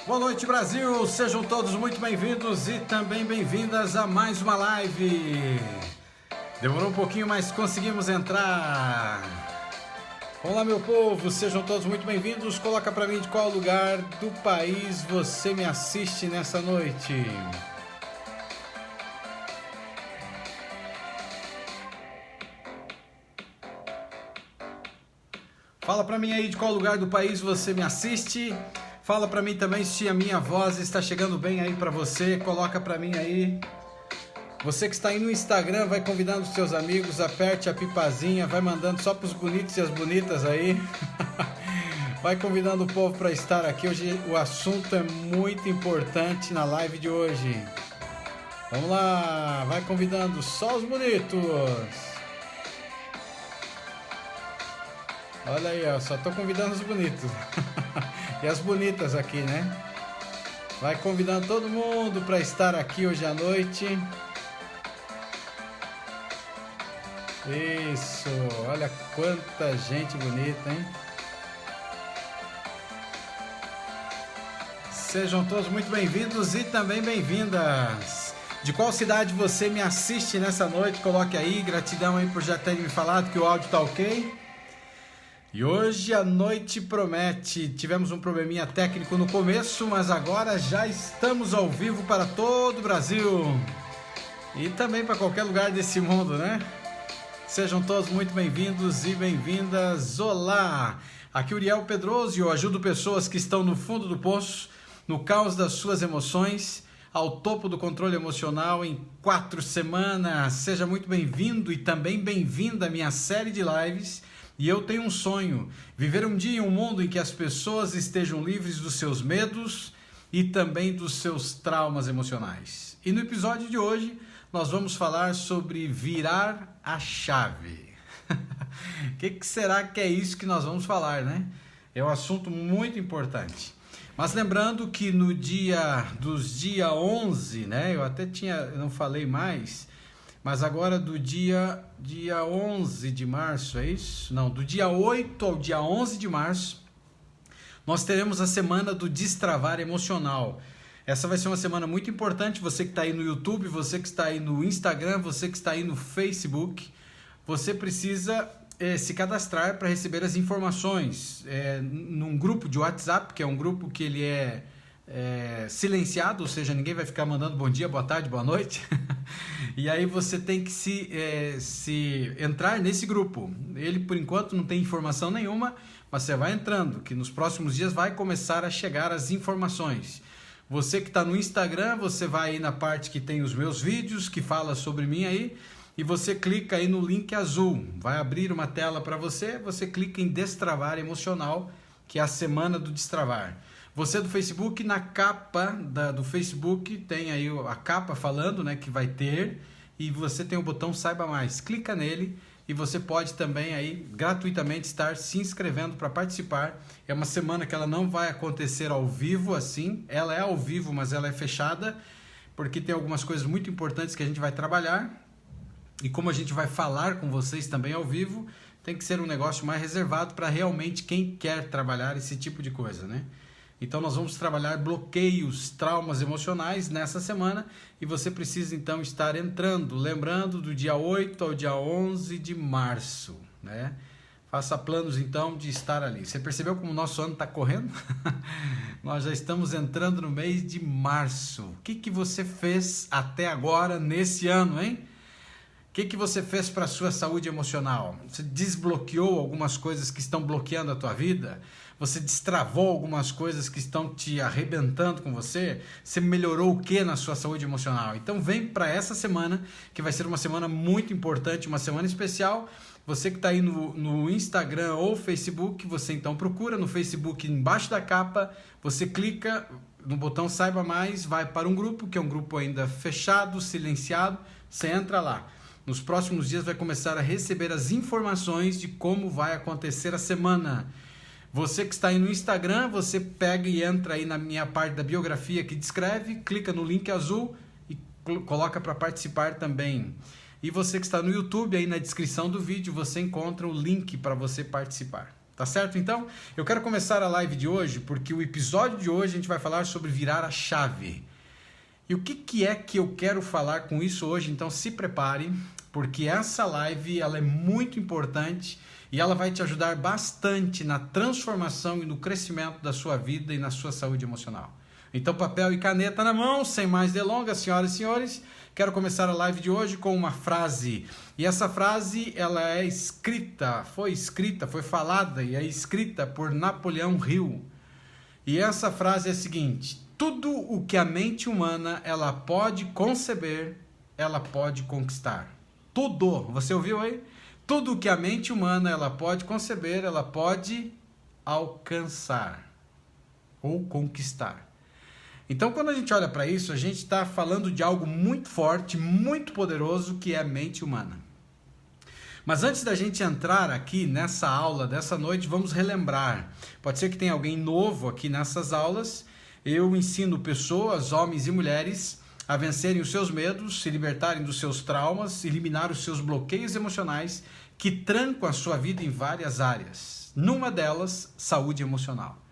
Boa noite, Brasil! Sejam todos muito bem-vindos e também bem-vindas a mais uma live. Demorou um pouquinho, mas conseguimos entrar. Olá, meu povo, sejam todos muito bem-vindos. Coloca pra mim de qual lugar do país você me assiste nessa noite. Fala pra mim aí de qual lugar do país você me assiste. Fala pra mim também se a minha voz está chegando bem aí pra você. Coloca pra mim aí. Você que está aí no Instagram, vai convidando os seus amigos, aperte a pipazinha, vai mandando só pros bonitos e as bonitas aí. Vai convidando o povo pra estar aqui. Hoje o assunto é muito importante na live de hoje. Vamos lá, vai convidando só os bonitos. Olha aí, ó, só tô convidando os bonitos. E as bonitas aqui, né? Vai convidando todo mundo para estar aqui hoje à noite. Isso, olha quanta gente bonita, hein? Sejam todos muito bem-vindos e também bem-vindas. De qual cidade você me assiste nessa noite? Coloque aí, gratidão aí por já terem me falado que o áudio tá ok. E hoje a noite promete. Tivemos um probleminha técnico no começo, mas agora já estamos ao vivo para todo o Brasil e também para qualquer lugar desse mundo, né? Sejam todos muito bem-vindos e bem-vindas. Olá! Aqui o Uriel Pedroso e eu ajudo pessoas que estão no fundo do poço, no caos das suas emoções, ao topo do controle emocional em 4 semanas. Seja muito bem-vindo e também bem-vinda à minha série de lives. E eu tenho um sonho, viver um dia em um mundo em que as pessoas estejam livres dos seus medos e também dos seus traumas emocionais. E no episódio de hoje, nós vamos falar sobre virar a chave. O que será que é isso que nós vamos falar, né? É um assunto muito importante. Mas lembrando que no dia 11, né? Eu não falei mais... Mas agora do dia 11 de março, é isso? Não, do dia 8 ao dia 11 de março, nós teremos a semana do destravar emocional. Essa vai ser uma semana muito importante, você que está aí no YouTube, você que está aí no Instagram, você que está aí no Facebook, você precisa se cadastrar para receber as informações num grupo de WhatsApp, que é um grupo que ele é silenciado, ou seja, ninguém vai ficar mandando bom dia, boa tarde, boa noite. E aí você tem que se entrar nesse grupo. Ele por enquanto não tem informação nenhuma, mas você vai entrando, que nos próximos dias vai começar a chegar as informações. Você que está no Instagram, você vai aí na parte que tem os meus vídeos, que fala sobre mim aí, e você clica aí no link azul. Vai abrir uma tela para você, você clica em destravar emocional, que é a semana do destravar. Você do Facebook, na capa do Facebook, tem aí a capa falando, né, que vai ter, e você tem o botão Saiba Mais. Clica nele e você pode também aí gratuitamente estar se inscrevendo para participar. É uma semana que ela não vai acontecer ao vivo assim, ela é ao vivo, mas ela é fechada, porque tem algumas coisas muito importantes que a gente vai trabalhar, e como a gente vai falar com vocês também ao vivo, tem que ser um negócio mais reservado para realmente quem quer trabalhar esse tipo de coisa, né? Então nós vamos trabalhar bloqueios, traumas emocionais nessa semana e você precisa então estar entrando, lembrando do dia 8 ao dia 11 de março, né? Faça planos então de estar ali. Você percebeu como o nosso ano está correndo? Nós já estamos entrando no mês de março. O que você fez até agora nesse ano, hein? O que você fez para a sua saúde emocional? Você desbloqueou algumas coisas que estão bloqueando a tua vida? Você destravou algumas coisas que estão te arrebentando com você? Você melhorou o que na sua saúde emocional? Então vem para essa semana, que vai ser uma semana muito importante, uma semana especial. Você que está aí no Instagram ou Facebook, você então procura no Facebook embaixo da capa, você clica no botão Saiba Mais, vai para um grupo, que é um grupo ainda fechado, silenciado, você entra lá. Nos próximos dias vai começar a receber as informações de como vai acontecer a semana. Você que está aí no Instagram, você pega e entra aí na minha parte da biografia que descreve, clica no link azul e coloca para participar também. E você que está no YouTube, aí na descrição do vídeo, você encontra o link para você participar. Tá certo? Então, eu quero começar a live de hoje, porque o episódio de hoje a gente vai falar sobre virar a chave. E o que é que eu quero falar com isso hoje? Então, se prepare, porque essa live ela é muito importante e ela vai te ajudar bastante na transformação e no crescimento da sua vida e na sua saúde emocional. Então, papel e caneta na mão, sem mais delongas, senhoras e senhores, quero começar a live de hoje com uma frase. E essa frase, ela foi falada e é escrita por Napoleão Hill. E essa frase é a seguinte: tudo o que a mente humana ela pode conceber, ela pode conquistar. Tudo, você ouviu aí? Tudo o que a mente humana ela pode conceber, ela pode alcançar ou conquistar. Então, quando a gente olha para isso, a gente está falando de algo muito forte, muito poderoso, que é a mente humana. Mas antes da gente entrar aqui nessa aula dessa noite, vamos relembrar. Pode ser que tenha alguém novo aqui nessas aulas. Eu ensino pessoas, homens e mulheres, a vencerem os seus medos, se libertarem dos seus traumas, eliminar os seus bloqueios emocionais que trancam a sua vida em várias áreas. Numa delas, saúde emocional.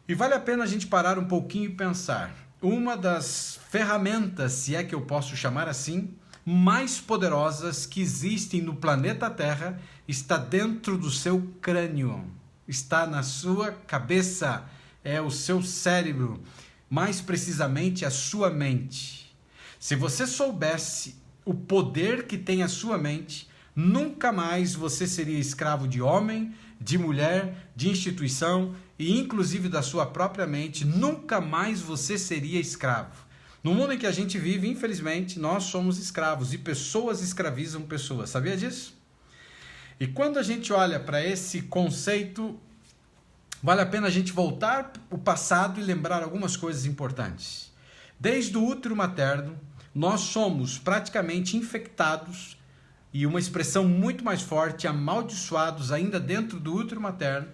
E vale a pena a gente parar um pouquinho e pensar. Uma das ferramentas, se é que eu posso chamar assim, mais poderosas que existem no planeta Terra está dentro do seu crânio, está na sua cabeça, é o seu cérebro, mais precisamente a sua mente. Se você soubesse o poder que tem a sua mente, nunca mais você seria escravo de homem, de mulher, de instituição e inclusive da sua própria mente. Nunca mais você seria escravo. No mundo em que a gente vive, infelizmente, nós somos escravos e pessoas escravizam pessoas. Sabia disso? E quando a gente olha para esse conceito, vale a pena a gente voltar o passado e lembrar algumas coisas importantes. Desde o útero materno, nós somos praticamente infectados e uma expressão muito mais forte, amaldiçoados ainda dentro do útero materno,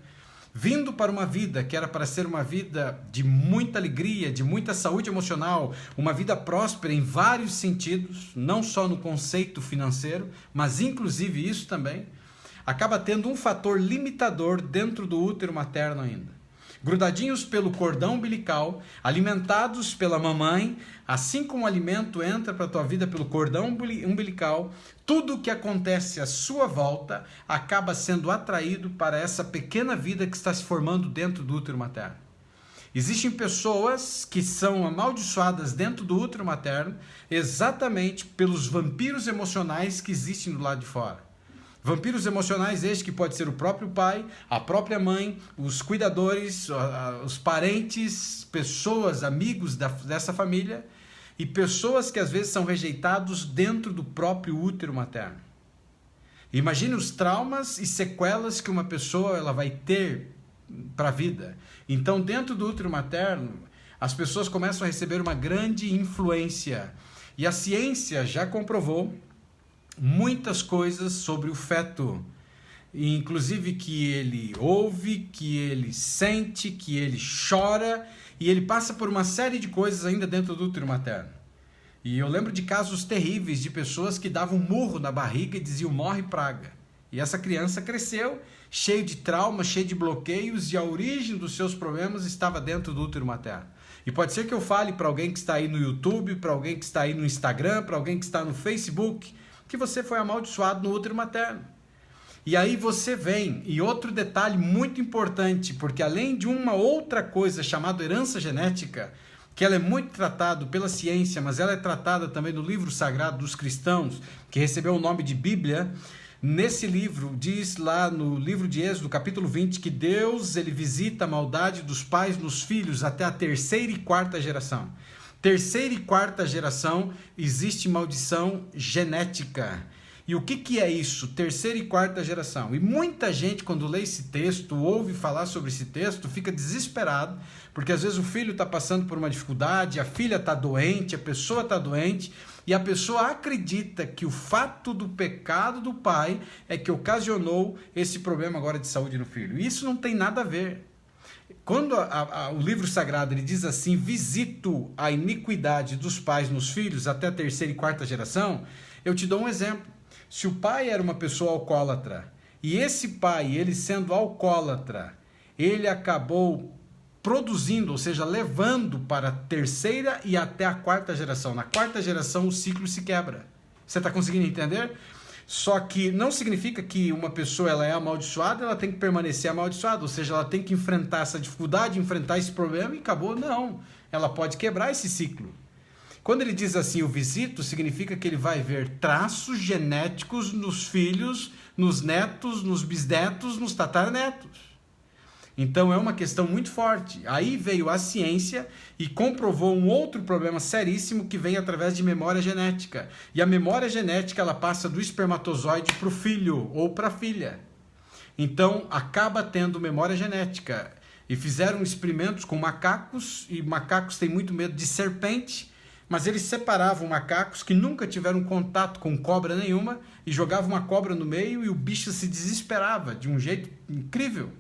vindo para uma vida que era para ser uma vida de muita alegria, de muita saúde emocional, uma vida próspera em vários sentidos, não só no conceito financeiro, mas inclusive isso também, acaba tendo um fator limitador dentro do útero materno ainda. Grudadinhos pelo cordão umbilical, alimentados pela mamãe, assim como o alimento entra para a tua vida pelo cordão umbilical, tudo o que acontece à sua volta acaba sendo atraído para essa pequena vida que está se formando dentro do útero materno. Existem pessoas que são amaldiçoadas dentro do útero materno exatamente pelos vampiros emocionais que existem do lado de fora. Vampiros emocionais estes que pode ser o próprio pai, a própria mãe, os cuidadores, os parentes, pessoas, amigos dessa família e pessoas que às vezes são rejeitados dentro do próprio útero materno. Imagine os traumas e sequelas que uma pessoa ela vai ter para a vida. Então, dentro do útero materno, as pessoas começam a receber uma grande influência. E a ciência já comprovou muitas coisas sobre o feto, inclusive que ele ouve, que ele sente, que ele chora e ele passa por uma série de coisas ainda dentro do útero materno. E eu lembro de casos terríveis de pessoas que davam um murro na barriga e diziam morre praga. E essa criança cresceu cheio de traumas, cheio de bloqueios e a origem dos seus problemas estava dentro do útero materno. E pode ser que eu fale para alguém que está aí no YouTube, para alguém que está aí no Instagram, para alguém que está no Facebook, que você foi amaldiçoado no útero materno. E aí você vem, e outro detalhe muito importante, porque além de uma outra coisa chamada herança genética, que ela é muito tratada pela ciência, mas ela é tratada também no livro sagrado dos cristãos, que recebeu o nome de Bíblia. Nesse livro, diz lá no livro de Êxodo, capítulo 20, que Deus ele visita a maldade dos pais nos filhos até a 3ª e 4ª geração. 3ª e 4ª geração existe maldição genética. E o que é isso? 3ª e 4ª geração. E muita gente, quando lê esse texto, ouve falar sobre esse texto, fica desesperado, porque às vezes o filho está passando por uma dificuldade, a filha está doente, a pessoa está doente, e a pessoa acredita que o fato do pecado do pai é que ocasionou esse problema agora de saúde no filho. E isso não tem nada a ver. Quando o livro sagrado ele diz assim, visito a iniquidade dos pais nos filhos até a 3ª e 4ª geração, Eu te dou um exemplo. Se o pai era uma pessoa alcoólatra, e esse pai, ele sendo alcoólatra, ele acabou produzindo, ou seja, levando para a terceira e até a quarta geração. Na quarta geração o ciclo se quebra. Você está conseguindo entender? Só que não significa que uma pessoa ela é amaldiçoada, ela tem que permanecer amaldiçoada, ou seja, ela tem que enfrentar essa dificuldade, enfrentar esse problema e acabou. Não, ela pode quebrar esse ciclo. Quando ele diz assim, o visito, significa que ele vai ver traços genéticos nos filhos, nos netos, nos bisnetos, nos tataranetos. Então é uma questão muito forte. Aí veio a ciência e comprovou um outro problema seríssimo que vem através de memória genética. E a memória genética ela passa do espermatozoide para o filho ou para a filha. Então acaba tendo memória genética. E fizeram experimentos com macacos, e macacos têm muito medo de serpente, mas eles separavam macacos que nunca tiveram contato com cobra nenhuma e jogavam uma cobra no meio e o bicho se desesperava de um jeito incrível.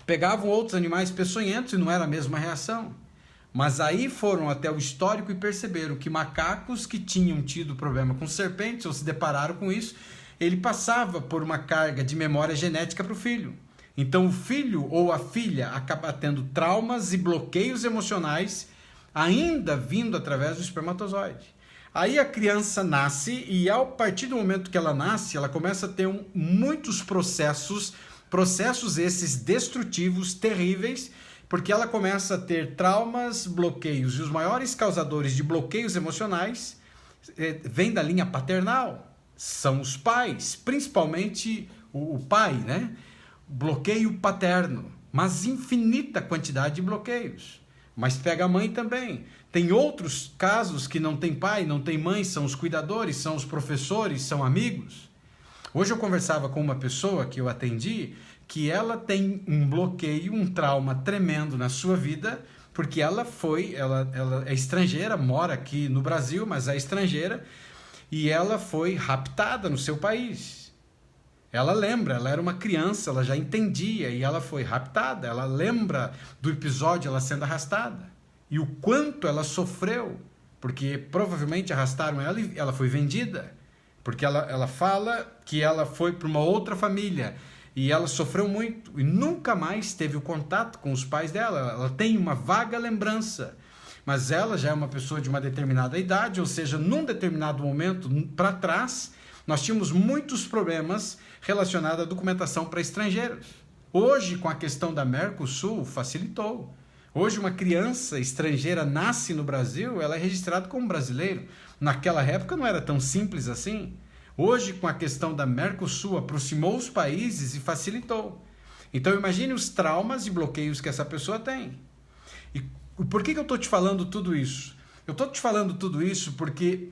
Pegavam outros animais peçonhentos e não era a mesma reação. Mas aí foram até o histórico e perceberam que macacos que tinham tido problema com serpentes ou se depararam com isso, ele passava por uma carga de memória genética para o filho. Então o filho ou a filha acaba tendo traumas e bloqueios emocionais ainda vindo através do espermatozoide. Aí a criança nasce e a partir do momento que ela nasce, ela começa a ter muitos processos esses destrutivos, terríveis, porque ela começa a ter traumas, bloqueios, e os maiores causadores de bloqueios emocionais vêm da linha paternal, são os pais, principalmente o pai, né? Bloqueio paterno, mas infinita quantidade de bloqueios. Mas pega a mãe também. Tem outros casos que não tem pai, não tem mãe, são os cuidadores, são os professores, são amigos. Hoje eu conversava com uma pessoa que eu atendi, que ela tem um bloqueio, um trauma tremendo na sua vida, porque ela é estrangeira, mora aqui no Brasil, mas é estrangeira, e ela foi raptada no seu país. Ela lembra, ela era uma criança, ela já entendia, e ela foi raptada, ela lembra do episódio, ela sendo arrastada, e o quanto ela sofreu, porque provavelmente arrastaram ela e ela foi vendida. Porque ela fala que ela foi para uma outra família e ela sofreu muito e nunca mais teve o contato com os pais dela. Ela tem uma vaga lembrança, mas ela já é uma pessoa de uma determinada idade, ou seja, num determinado momento para trás, nós tínhamos muitos problemas relacionados à documentação para estrangeiros. Hoje, com a questão da Mercosul, facilitou. Hoje, uma criança estrangeira nasce no Brasil, ela é registrada como brasileiro. Naquela época não era tão simples assim. Hoje, com a questão da Mercosul, aproximou os países e facilitou. Então, imagine os traumas e bloqueios que essa pessoa tem. E por que eu estou te falando tudo isso? Eu estou te falando tudo isso porque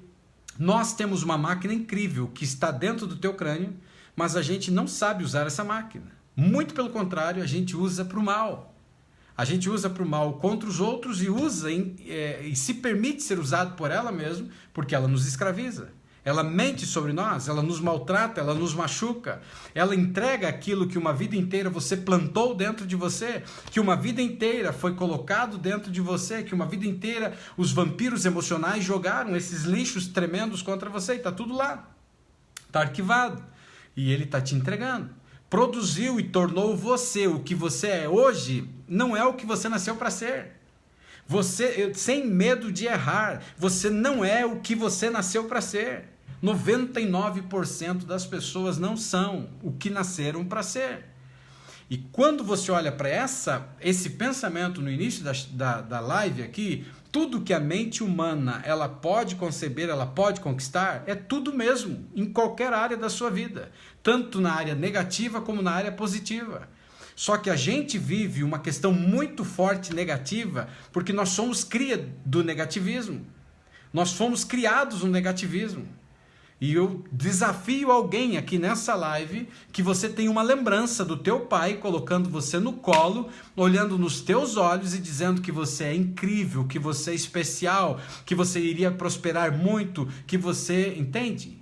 nós temos uma máquina incrível que está dentro do teu crânio, mas a gente não sabe usar essa máquina. Muito pelo contrário, a gente usa para o mal. A gente usa para o mal contra os outros e usa e se permite ser usado por ela mesma, porque ela nos escraviza. Ela mente sobre nós, ela nos maltrata, ela nos machuca, ela entrega aquilo que uma vida inteira você plantou dentro de você, que uma vida inteira foi colocado dentro de você, que uma vida inteira os vampiros emocionais jogaram esses lixos tremendos contra você, e está tudo lá, está arquivado, e ele está te entregando. Produziu e tornou você o que você é hoje, não é o que você nasceu para ser. Você, sem medo de errar, você não é o que você nasceu para ser. 99% das pessoas não são o que nasceram para ser. E quando você olha para esse pensamento no início da live aqui, tudo que a mente humana ela pode conceber, ela pode conquistar, é tudo mesmo, em qualquer área da sua vida, tanto na área negativa como na área positiva. Só que a gente vive uma questão muito forte negativa, porque nós somos cria do negativismo. Nós fomos criados no negativismo. E eu desafio alguém aqui nessa live que você tenha uma lembrança do teu pai colocando você no colo, olhando nos teus olhos e dizendo que você é incrível, que você é especial, que você iria prosperar muito, que você... Entende?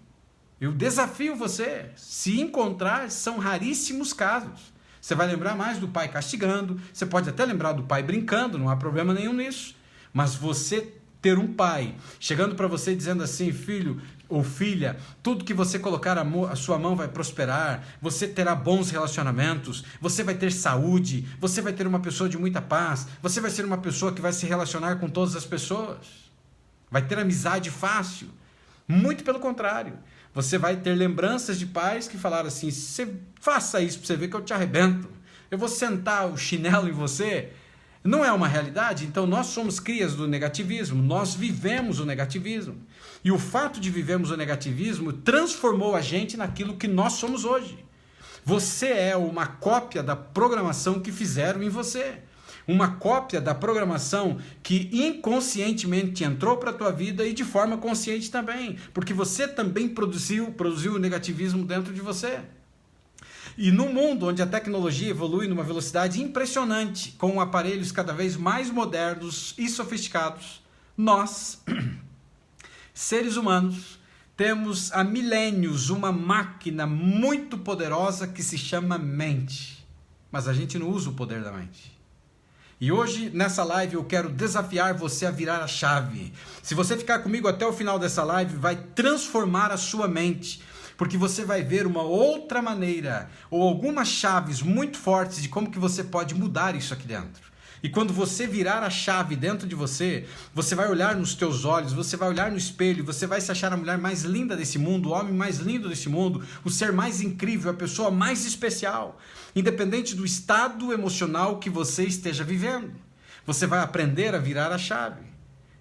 Eu desafio você. Se encontrar, são raríssimos casos. Você vai lembrar mais do pai castigando, você pode até lembrar do pai brincando, não há problema nenhum nisso. Mas você ter um pai chegando para você dizendo assim, filho, ou filha, tudo que você colocar a sua mão vai prosperar, você terá bons relacionamentos, você vai ter saúde, você vai ter uma pessoa de muita paz, você vai ser uma pessoa que vai se relacionar com todas as pessoas, vai ter amizade fácil. Muito pelo contrário, você vai ter lembranças de pais que falaram assim: você faça isso para você ver que eu te arrebento, eu vou sentar o chinelo em você. Não é uma realidade? Então nós somos crias do negativismo, nós vivemos o negativismo. E o fato de vivermos o negativismo transformou a gente naquilo que nós somos hoje. Você é uma cópia da programação que fizeram em você. Uma cópia da programação que inconscientemente entrou para a tua vida e de forma consciente também. Porque você também produziu o negativismo dentro de você. E no mundo onde a tecnologia evolui numa velocidade impressionante, com aparelhos cada vez mais modernos e sofisticados, nós, seres humanos, temos há milênios uma máquina muito poderosa que se chama mente. Mas a gente não usa o poder da mente. E hoje, nessa live, eu quero desafiar você a virar a chave. Se você ficar comigo até o final dessa live, vai transformar a sua mente. Porque você vai ver uma outra maneira, ou algumas chaves muito fortes de como que você pode mudar isso aqui dentro. E quando você virar a chave dentro de você, você vai olhar nos teus olhos, você vai olhar no espelho, você vai se achar a mulher mais linda desse mundo, o homem mais lindo desse mundo, o ser mais incrível, a pessoa mais especial, independente do estado emocional que você esteja vivendo. Você vai aprender a virar a chave.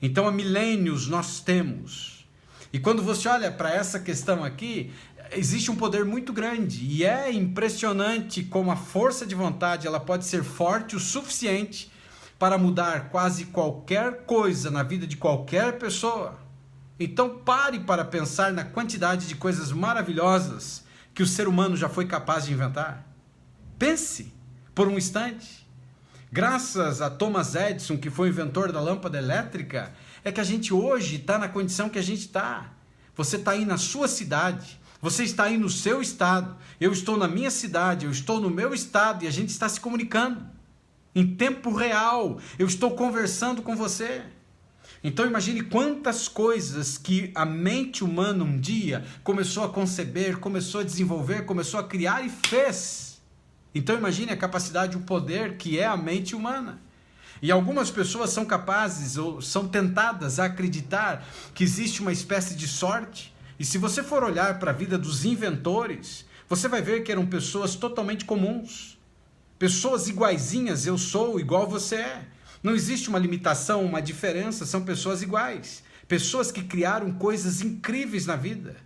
Então há milênios nós temos. E quando você olha para essa questão aqui, existe um poder muito grande e é impressionante como a força de vontade ela pode ser forte o suficiente para mudar quase qualquer coisa na vida de qualquer pessoa. Então pare para pensar na quantidade de coisas maravilhosas que o ser humano já foi capaz de inventar. Pense por um instante. Graças a Thomas Edison, que foi o inventor da lâmpada elétrica, é que a gente hoje está na condição que a gente está. Você está aí na sua cidade, você está aí no seu estado, eu estou na minha cidade, eu estou no meu estado e a gente está se comunicando. Em tempo real, eu estou conversando com você. Então imagine quantas coisas que a mente humana um dia começou a conceber, começou a desenvolver, começou a criar e fez. Então imagine a capacidade, o poder que é a mente humana. E algumas pessoas são capazes ou são tentadas a acreditar que existe uma espécie de sorte. E se você for olhar para a vida dos inventores, você vai ver que eram pessoas totalmente comuns. Pessoas iguaizinhas, eu sou igual você é. Não existe uma limitação, uma diferença, são pessoas iguais. Pessoas que criaram coisas incríveis na vida.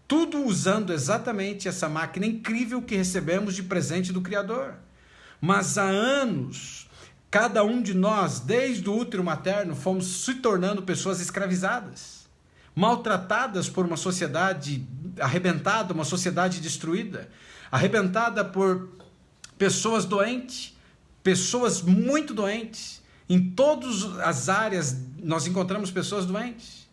Tudo usando exatamente essa máquina incrível que recebemos de presente do Criador. Mas há anos, cada um de nós, desde o útero materno, fomos se tornando pessoas escravizadas, maltratadas por uma sociedade arrebentada, uma sociedade destruída, arrebentada por pessoas doentes, pessoas muito doentes. Em todas as áreas nós encontramos pessoas doentes.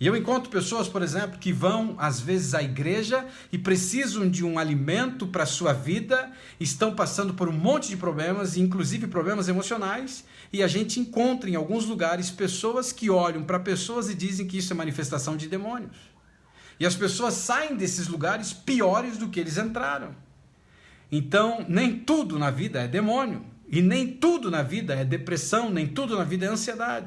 E eu encontro pessoas, por exemplo, que vão às vezes à igreja e precisam de um alimento para a sua vida, estão passando por um monte de problemas, inclusive problemas emocionais, e a gente encontra em alguns lugares pessoas que olham para pessoas e dizem que isso é manifestação de demônios. E as pessoas saem desses lugares piores do que eles entraram. Então, nem tudo na vida é demônio, e nem tudo na vida é depressão, nem tudo na vida é ansiedade.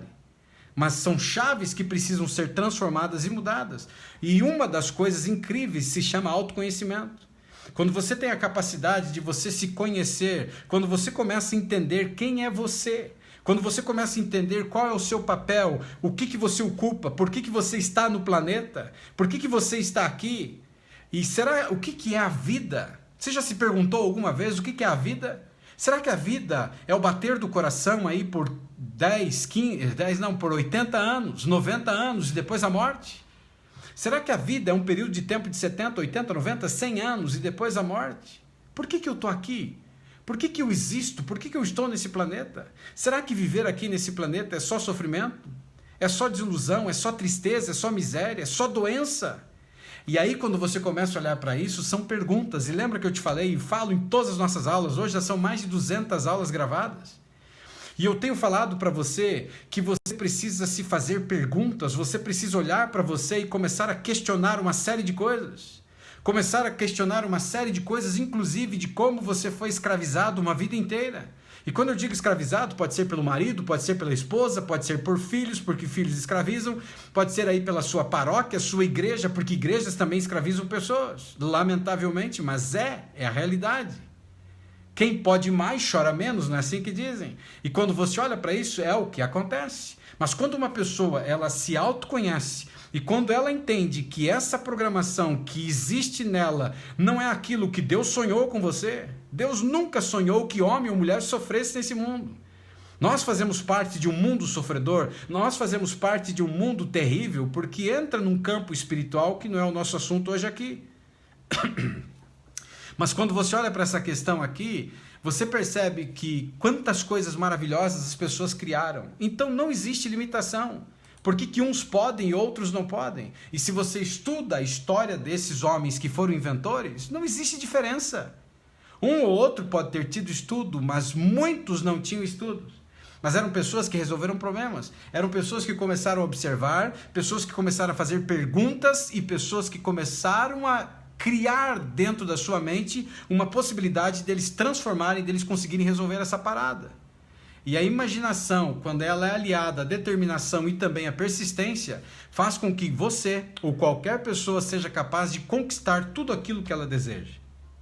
Mas são chaves que precisam ser transformadas e mudadas. E uma das coisas incríveis se chama autoconhecimento. Quando você tem a capacidade de você se conhecer, quando você começa a entender quem é você, quando você começa a entender qual é o seu papel, o que você ocupa, por que você está no planeta, por que você está aqui, e o que é a vida? Você já se perguntou alguma vez o que é a vida? Será que a vida é o bater do coração aí por 80 anos, 90 anos e depois a morte? Será que a vida é um período de tempo de 70, 80, 90, 100 anos e depois a morte? Por que eu estou aqui? Por que eu existo? Por que eu estou nesse planeta? Será que viver aqui nesse planeta é só sofrimento? É só desilusão? É só tristeza? É só miséria? É só doença? E aí quando você começa a olhar para isso, são perguntas. E lembra que eu te falei e falo em todas as nossas aulas, hoje já são mais de 200 aulas gravadas. E eu tenho falado para você que você precisa se fazer perguntas, você precisa olhar para você e começar a questionar uma série de coisas. Começar a questionar uma série de coisas, inclusive de como você foi escravizado uma vida inteira. E quando eu digo escravizado, pode ser pelo marido, pode ser pela esposa, pode ser por filhos, porque filhos escravizam, pode ser aí pela sua paróquia, sua igreja, porque igrejas também escravizam pessoas. Lamentavelmente, mas é a realidade. Quem pode mais chora menos, não é assim que dizem? E quando você olha para isso, é o que acontece. Mas quando uma pessoa ela se autoconhece e quando ela entende que essa programação que existe nela não é aquilo que Deus sonhou com você, Deus nunca sonhou que homem ou mulher sofresse nesse mundo. Nós fazemos parte de um mundo sofredor, nós fazemos parte de um mundo terrível, porque entra num campo espiritual que não é o nosso assunto hoje aqui. Mas quando você olha para essa questão aqui, você percebe que quantas coisas maravilhosas as pessoas criaram. Então não existe limitação. Por que uns podem e outros não podem? E se você estuda a história desses homens que foram inventores, não existe diferença. Um ou outro pode ter tido estudo, mas muitos não tinham estudos. Mas eram pessoas que resolveram problemas. Eram pessoas que começaram a observar, pessoas que começaram a fazer perguntas e pessoas que começaram a criar dentro da sua mente uma possibilidade deles transformarem, deles conseguirem resolver essa parada. E a imaginação, quando ela é aliada à determinação e também à persistência, faz com que você ou qualquer pessoa seja capaz de conquistar tudo aquilo que ela deseja.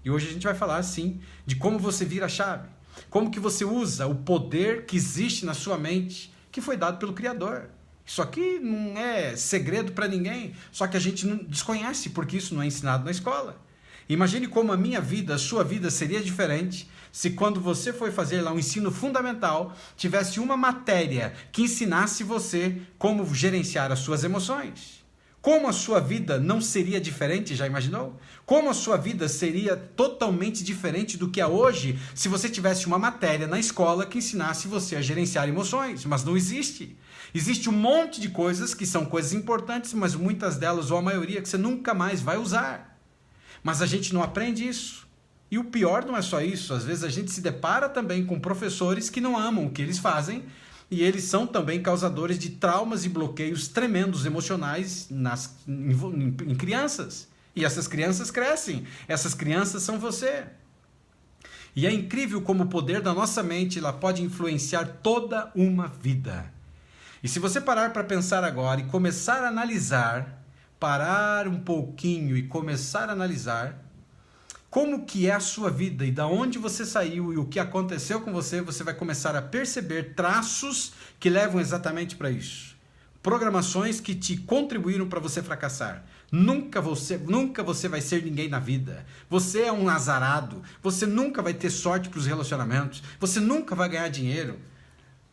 E hoje a gente vai falar, sim, de como você vira a chave, como que você usa o poder que existe na sua mente, que foi dado pelo Criador. Isso aqui não é segredo para ninguém, só que a gente não desconhece, porque isso não é ensinado na escola. Imagine como a minha vida, a sua vida seria diferente se quando você foi fazer lá um ensino fundamental, tivesse uma matéria que ensinasse você como gerenciar as suas emoções. Como a sua vida não seria diferente, já imaginou? Como a sua vida seria totalmente diferente do que é hoje se você tivesse uma matéria na escola que ensinasse você a gerenciar emoções, mas não existe. Existe um monte de coisas que são coisas importantes, mas muitas delas, ou a maioria, que você nunca mais vai usar. Mas a gente não aprende isso. E o pior não é só isso, às vezes a gente se depara também com professores que não amam o que eles fazem e eles são também causadores de traumas e bloqueios tremendos emocionais em crianças. E essas crianças crescem, essas crianças são você. E é incrível como o poder da nossa mente ela pode influenciar toda uma vida. E se você parar para pensar agora e começar a analisar, parar um pouquinho e começar a analisar como que é a sua vida e da onde você saiu e o que aconteceu com você, você vai começar a perceber traços que levam exatamente para isso. Programações que te contribuíram para você fracassar. Nunca você vai ser ninguém na vida. Você é um azarado. Você nunca vai ter sorte para os relacionamentos. Você nunca vai ganhar dinheiro.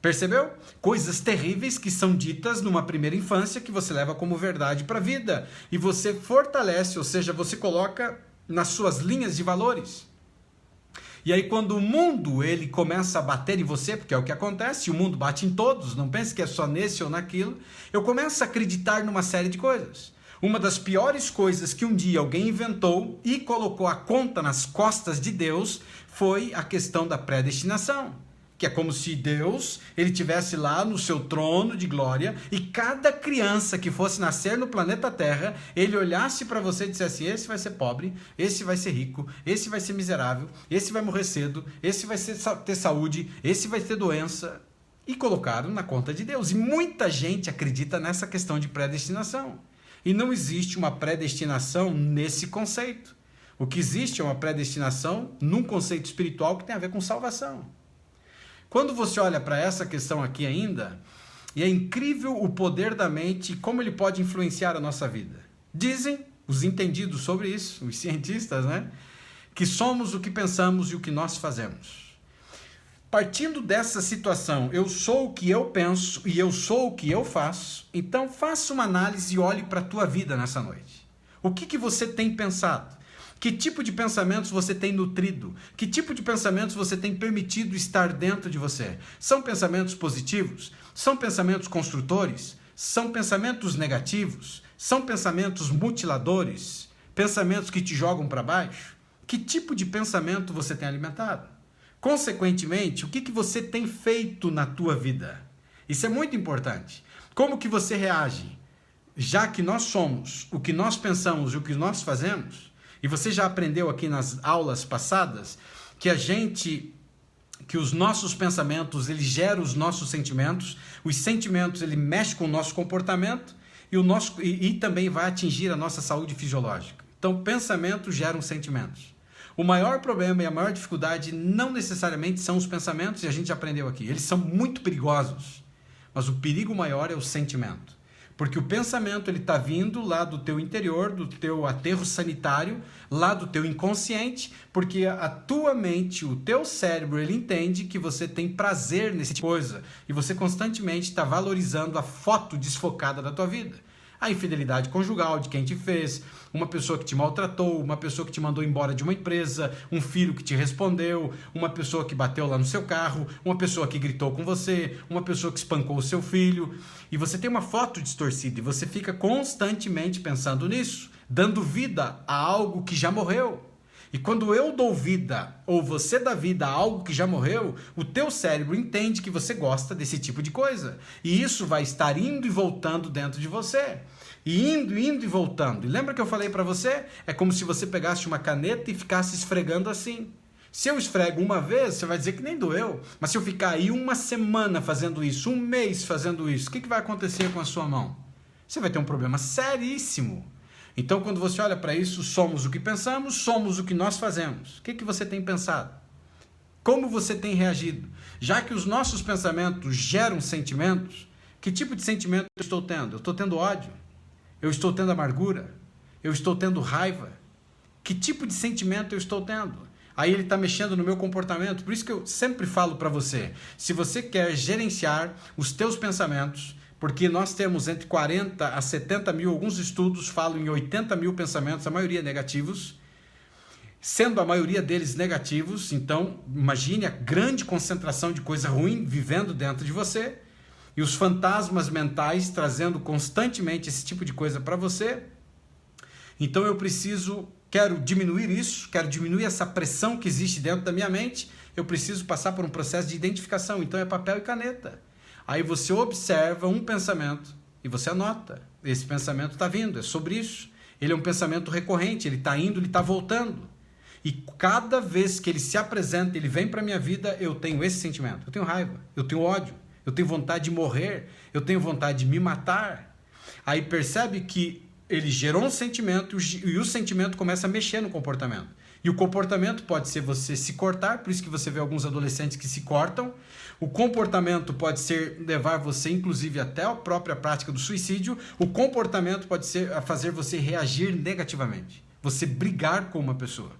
Percebeu? Coisas terríveis que são ditas numa primeira infância que você leva como verdade para a vida. E você fortalece, ou seja, você coloca nas suas linhas de valores. E aí quando o mundo ele começa a bater em você, porque é o que acontece, o mundo bate em todos, não pense que é só nesse ou naquilo, eu começo a acreditar numa série de coisas. Uma das piores coisas que um dia alguém inventou e colocou a conta nas costas de Deus foi a questão da predestinação. Que é como se Deus ele tivesse lá no seu trono de glória e cada criança que fosse nascer no planeta Terra, ele olhasse para você e dissesse, esse vai ser pobre, esse vai ser rico, esse vai ser miserável, esse vai morrer cedo, esse vai ter saúde, esse vai ter doença. E colocaram na conta de Deus. E muita gente acredita nessa questão de predestinação. E não existe uma predestinação nesse conceito. O que existe é uma predestinação num conceito espiritual que tem a ver com salvação. Quando você olha para essa questão aqui ainda, e é incrível o poder da mente e como ele pode influenciar a nossa vida. Dizem os entendidos sobre isso, os cientistas, né? Que somos o que pensamos e o que nós fazemos. Partindo dessa situação, eu sou o que eu penso e eu sou o que eu faço, então faça uma análise e olhe para a tua vida nessa noite. O que você tem pensado? Que tipo de pensamentos você tem nutrido? Que tipo de pensamentos você tem permitido estar dentro de você? São pensamentos positivos? São pensamentos construtores? São pensamentos negativos? São pensamentos mutiladores? Pensamentos que te jogam para baixo? Que tipo de pensamento você tem alimentado? Consequentemente, o que você tem feito na tua vida? Isso é muito importante. Como que você reage? Já que nós somos o que nós pensamos e o que nós fazemos, e você já aprendeu aqui nas aulas passadas que os nossos pensamentos, eles geram os nossos sentimentos, os sentimentos, ele mexe com o nosso comportamento e também vai atingir a nossa saúde fisiológica. Então, pensamentos geram sentimentos. O maior problema e a maior dificuldade não necessariamente são os pensamentos, e a gente aprendeu aqui. Eles são muito perigosos, mas o perigo maior é o sentimento. Porque o pensamento ele está vindo lá do teu interior, do teu aterro sanitário, lá do teu inconsciente, porque a tua mente, o teu cérebro, ele entende que você tem prazer nesse tipo de coisa e você constantemente está valorizando a foto desfocada da tua vida. A infidelidade conjugal de quem te fez, uma pessoa que te maltratou, uma pessoa que te mandou embora de uma empresa, um filho que te respondeu, uma pessoa que bateu lá no seu carro, uma pessoa que gritou com você, uma pessoa que espancou o seu filho. E você tem uma foto distorcida e você fica constantemente pensando nisso, dando vida a algo que já morreu. E quando eu dou vida, ou você dá vida a algo que já morreu, o teu cérebro entende que você gosta desse tipo de coisa. E isso vai estar indo e voltando dentro de você. E indo e voltando. E lembra que eu falei para você? É como se você pegasse uma caneta e ficasse esfregando assim. Se eu esfrego uma vez, você vai dizer que nem doeu. Mas se eu ficar aí uma semana fazendo isso, um mês fazendo isso, o que vai acontecer com a sua mão? Você vai ter um problema seríssimo. Então, quando você olha para isso, somos o que pensamos, somos o que nós fazemos. O que você tem pensado? Como você tem reagido? Já que os nossos pensamentos geram sentimentos, que tipo de sentimento eu estou tendo? Eu estou tendo ódio? Eu estou tendo amargura? Eu estou tendo raiva? Que tipo de sentimento eu estou tendo? Aí ele está mexendo no meu comportamento. Por isso que eu sempre falo para você, se você quer gerenciar os teus pensamentos, porque nós temos entre 40 a 70 mil, alguns estudos falam em 80 mil pensamentos, a maioria negativos, sendo a maioria deles negativos, então imagine a grande concentração de coisa ruim vivendo dentro de você, e os fantasmas mentais trazendo constantemente esse tipo de coisa para você. Então eu quero diminuir isso, quero diminuir essa pressão que existe dentro da minha mente, eu preciso passar por um processo de identificação, então é papel e caneta. Aí você observa um pensamento e você anota. Esse pensamento está vindo, é sobre isso. Ele é um pensamento recorrente, ele está indo, ele está voltando. E cada vez que ele se apresenta, ele vem para a minha vida, eu tenho esse sentimento. Eu tenho raiva, eu tenho ódio, eu tenho vontade de morrer, eu tenho vontade de me matar. Aí percebe que ele gerou um sentimento e o sentimento começa a mexer no comportamento. E o comportamento pode ser você se cortar, por isso que você vê alguns adolescentes que se cortam. O comportamento pode ser levar você, inclusive, até a própria prática do suicídio. O comportamento pode ser fazer você reagir negativamente. Você brigar com uma pessoa.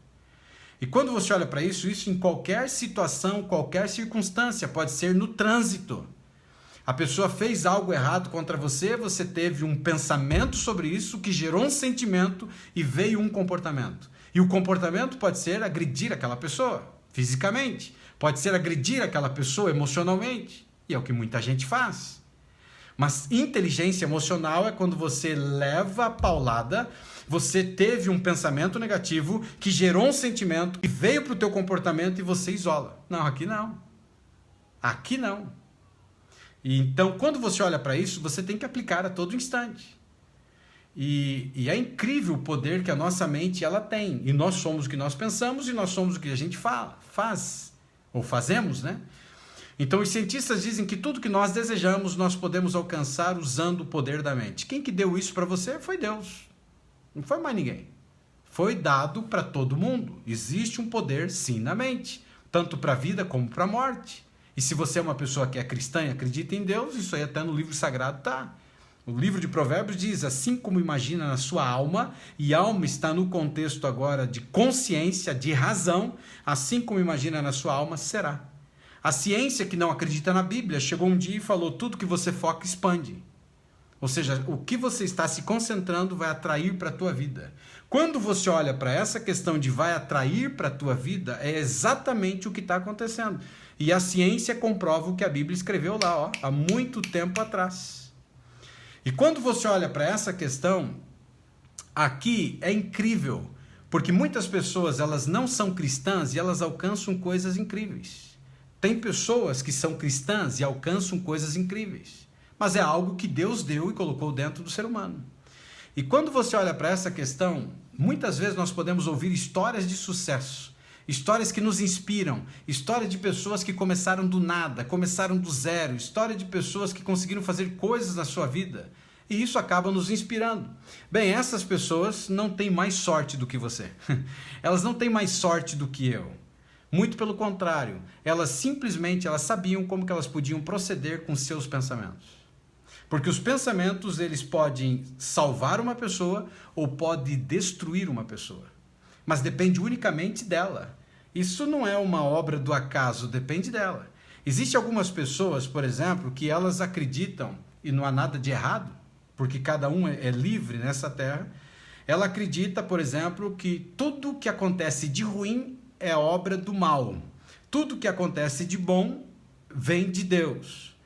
E quando você olha para isso em qualquer situação, qualquer circunstância, pode ser no trânsito. A pessoa fez algo errado contra você, você teve um pensamento sobre isso que gerou um sentimento e veio um comportamento. E o comportamento pode ser agredir aquela pessoa fisicamente, pode ser agredir aquela pessoa emocionalmente, e é o que muita gente faz. Mas inteligência emocional é quando você leva a paulada, você teve um pensamento negativo que gerou um sentimento e veio para o teu comportamento e você isola. Não, aqui não. Aqui não. E então, quando você olha para isso, você tem que aplicar a todo instante. E é incrível o poder que a nossa mente ela tem. E nós somos o que nós pensamos e nós somos o que a gente faz, ou fazemos, né? Então os cientistas dizem que tudo que nós desejamos, nós podemos alcançar usando o poder da mente. Quem que deu isso para você foi Deus. Não foi mais ninguém. Foi dado para todo mundo. Existe um poder sim na mente, tanto para a vida como para a morte. E se você é uma pessoa que é cristã e acredita em Deus, isso aí até no livro sagrado está. O livro de Provérbios diz, assim como imagina na sua alma, e alma está no contexto agora de consciência, de razão, assim como imagina na sua alma, será. A ciência que não acredita na Bíblia chegou um dia e falou, tudo que você foca expande. Ou seja, o que você está se concentrando vai atrair para a tua vida. Quando você olha para essa questão de vai atrair para a tua vida, é exatamente o que está acontecendo. E a ciência comprova o que a Bíblia escreveu lá, há muito tempo atrás. E quando você olha para essa questão, aqui é incrível, porque muitas pessoas elas não são cristãs e elas alcançam coisas incríveis. Tem pessoas que são cristãs e alcançam coisas incríveis, mas é algo que Deus deu e colocou dentro do ser humano. E quando você olha para essa questão, muitas vezes nós podemos ouvir histórias de sucesso, histórias que nos inspiram, história de pessoas que começaram do nada, começaram do zero, história de pessoas que conseguiram fazer coisas na sua vida, e isso acaba nos inspirando. Bem, essas pessoas não têm mais sorte do que você. Elas não têm mais sorte do que eu. Muito pelo contrário, elas sabiam como que elas podiam proceder com seus pensamentos. Porque os pensamentos, eles podem salvar uma pessoa ou podem destruir uma pessoa. Mas depende unicamente dela. Isso não é uma obra do acaso, depende dela. Existem algumas pessoas, por exemplo, que elas acreditam, e não há nada de errado, porque cada um é livre nessa terra. Ela acredita, por exemplo, que tudo que acontece de ruim é obra do mal. Tudo que acontece de bom vem de Deus.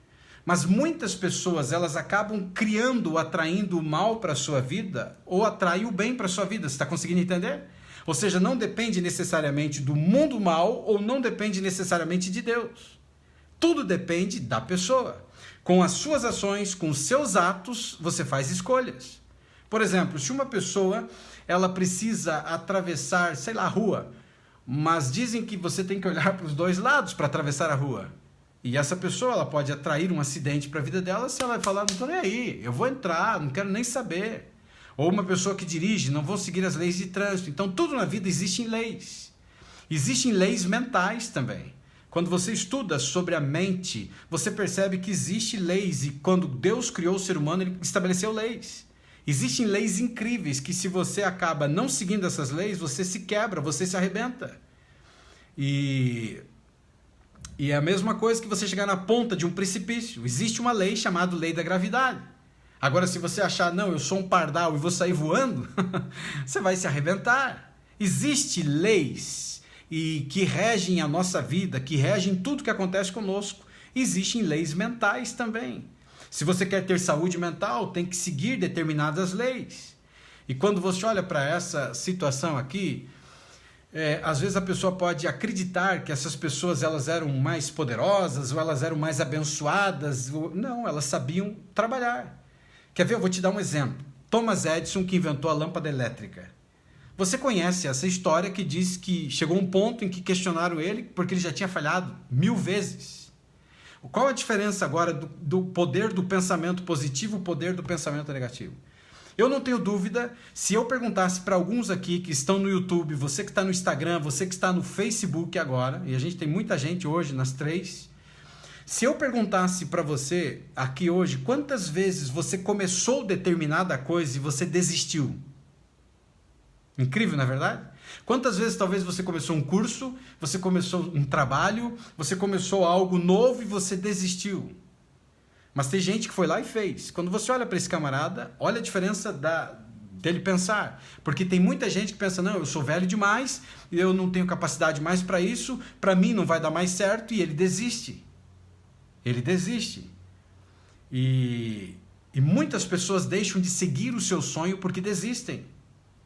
Mas muitas pessoas, elas acabam criando, atraindo o mal para a sua vida, ou atraem o bem para a sua vida. Você está conseguindo entender? Ou seja, não depende necessariamente do mundo mal, ou não depende necessariamente de Deus. Tudo depende da pessoa. Com as suas ações, com os seus atos, você faz escolhas. Por exemplo, se uma pessoa, ela precisa atravessar, sei lá, a rua, mas dizem que você tem que olhar para os dois lados para atravessar a rua. E essa pessoa, ela pode atrair um acidente para a vida dela se ela vai falar, não estou nem aí, eu vou entrar, não quero nem saber. Ou uma pessoa que dirige, não vou seguir as leis de trânsito. Então, tudo na vida existem leis. Existem leis mentais também. Quando você estuda sobre a mente, você percebe que existem leis. E quando Deus criou o ser humano, Ele estabeleceu leis. Existem leis incríveis que, se você acaba não seguindo essas leis, você se quebra, você se arrebenta. E é a mesma coisa que você chegar na ponta de um precipício. Existe uma lei chamada lei da gravidade. Agora, se você achar, não, eu sou um pardal e vou sair voando, você vai se arrebentar. Existem leis que regem a nossa vida, que regem tudo que acontece conosco. Existem leis mentais também. Se você quer ter saúde mental, tem que seguir determinadas leis. E quando você olha para essa situação aqui, às vezes a pessoa pode acreditar que essas pessoas elas eram mais poderosas ou elas eram mais abençoadas. Não, elas sabiam trabalhar. Quer ver? Eu vou te dar um exemplo. Thomas Edison, que inventou a lâmpada elétrica. Você conhece essa história que diz que chegou um ponto em que questionaram ele porque ele já tinha falhado 1000 vezes. Qual a diferença agora do poder do pensamento positivo e o poder do pensamento negativo? Eu não tenho dúvida, se eu perguntasse para alguns aqui que estão no YouTube, você que está no Instagram, você que está no Facebook agora, e a gente tem muita gente hoje nas 3, se eu perguntasse para você aqui hoje, quantas vezes você começou determinada coisa e você desistiu? Incrível, não é verdade? Quantas vezes talvez você começou um curso, você começou um trabalho, você começou algo novo e você desistiu? Mas tem gente que foi lá e fez. Quando você olha para esse camarada, olha a diferença dele pensar. Porque tem muita gente que pensa, não, eu sou velho demais, eu não tenho capacidade mais para isso, para mim não vai dar mais certo, e ele desiste. Ele desiste. E muitas pessoas deixam de seguir o seu sonho porque desistem.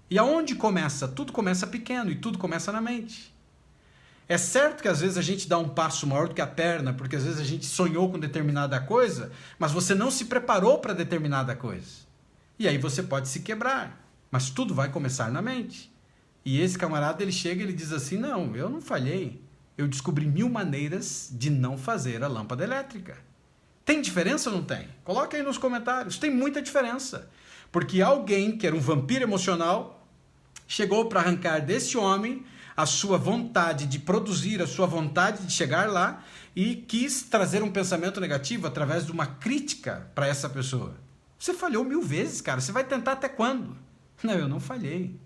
E aonde começa? Tudo começa pequeno e tudo começa na mente. É certo que às vezes a gente dá um passo maior do que a perna, porque às vezes a gente sonhou com determinada coisa, mas você não se preparou para determinada coisa. E aí você pode se quebrar, mas tudo vai começar na mente. E esse camarada, ele chega e ele diz assim, não, eu não falhei, eu descobri 1000 maneiras de não fazer a lâmpada elétrica. Tem diferença ou não tem? Coloca aí nos comentários, tem muita diferença. Porque alguém que era um vampiro emocional chegou para arrancar desse homem a sua vontade de produzir, a sua vontade de chegar lá e quis trazer um pensamento negativo através de uma crítica para essa pessoa. Você falhou 1000 vezes, cara. Você vai tentar até quando? Não, eu não falhei.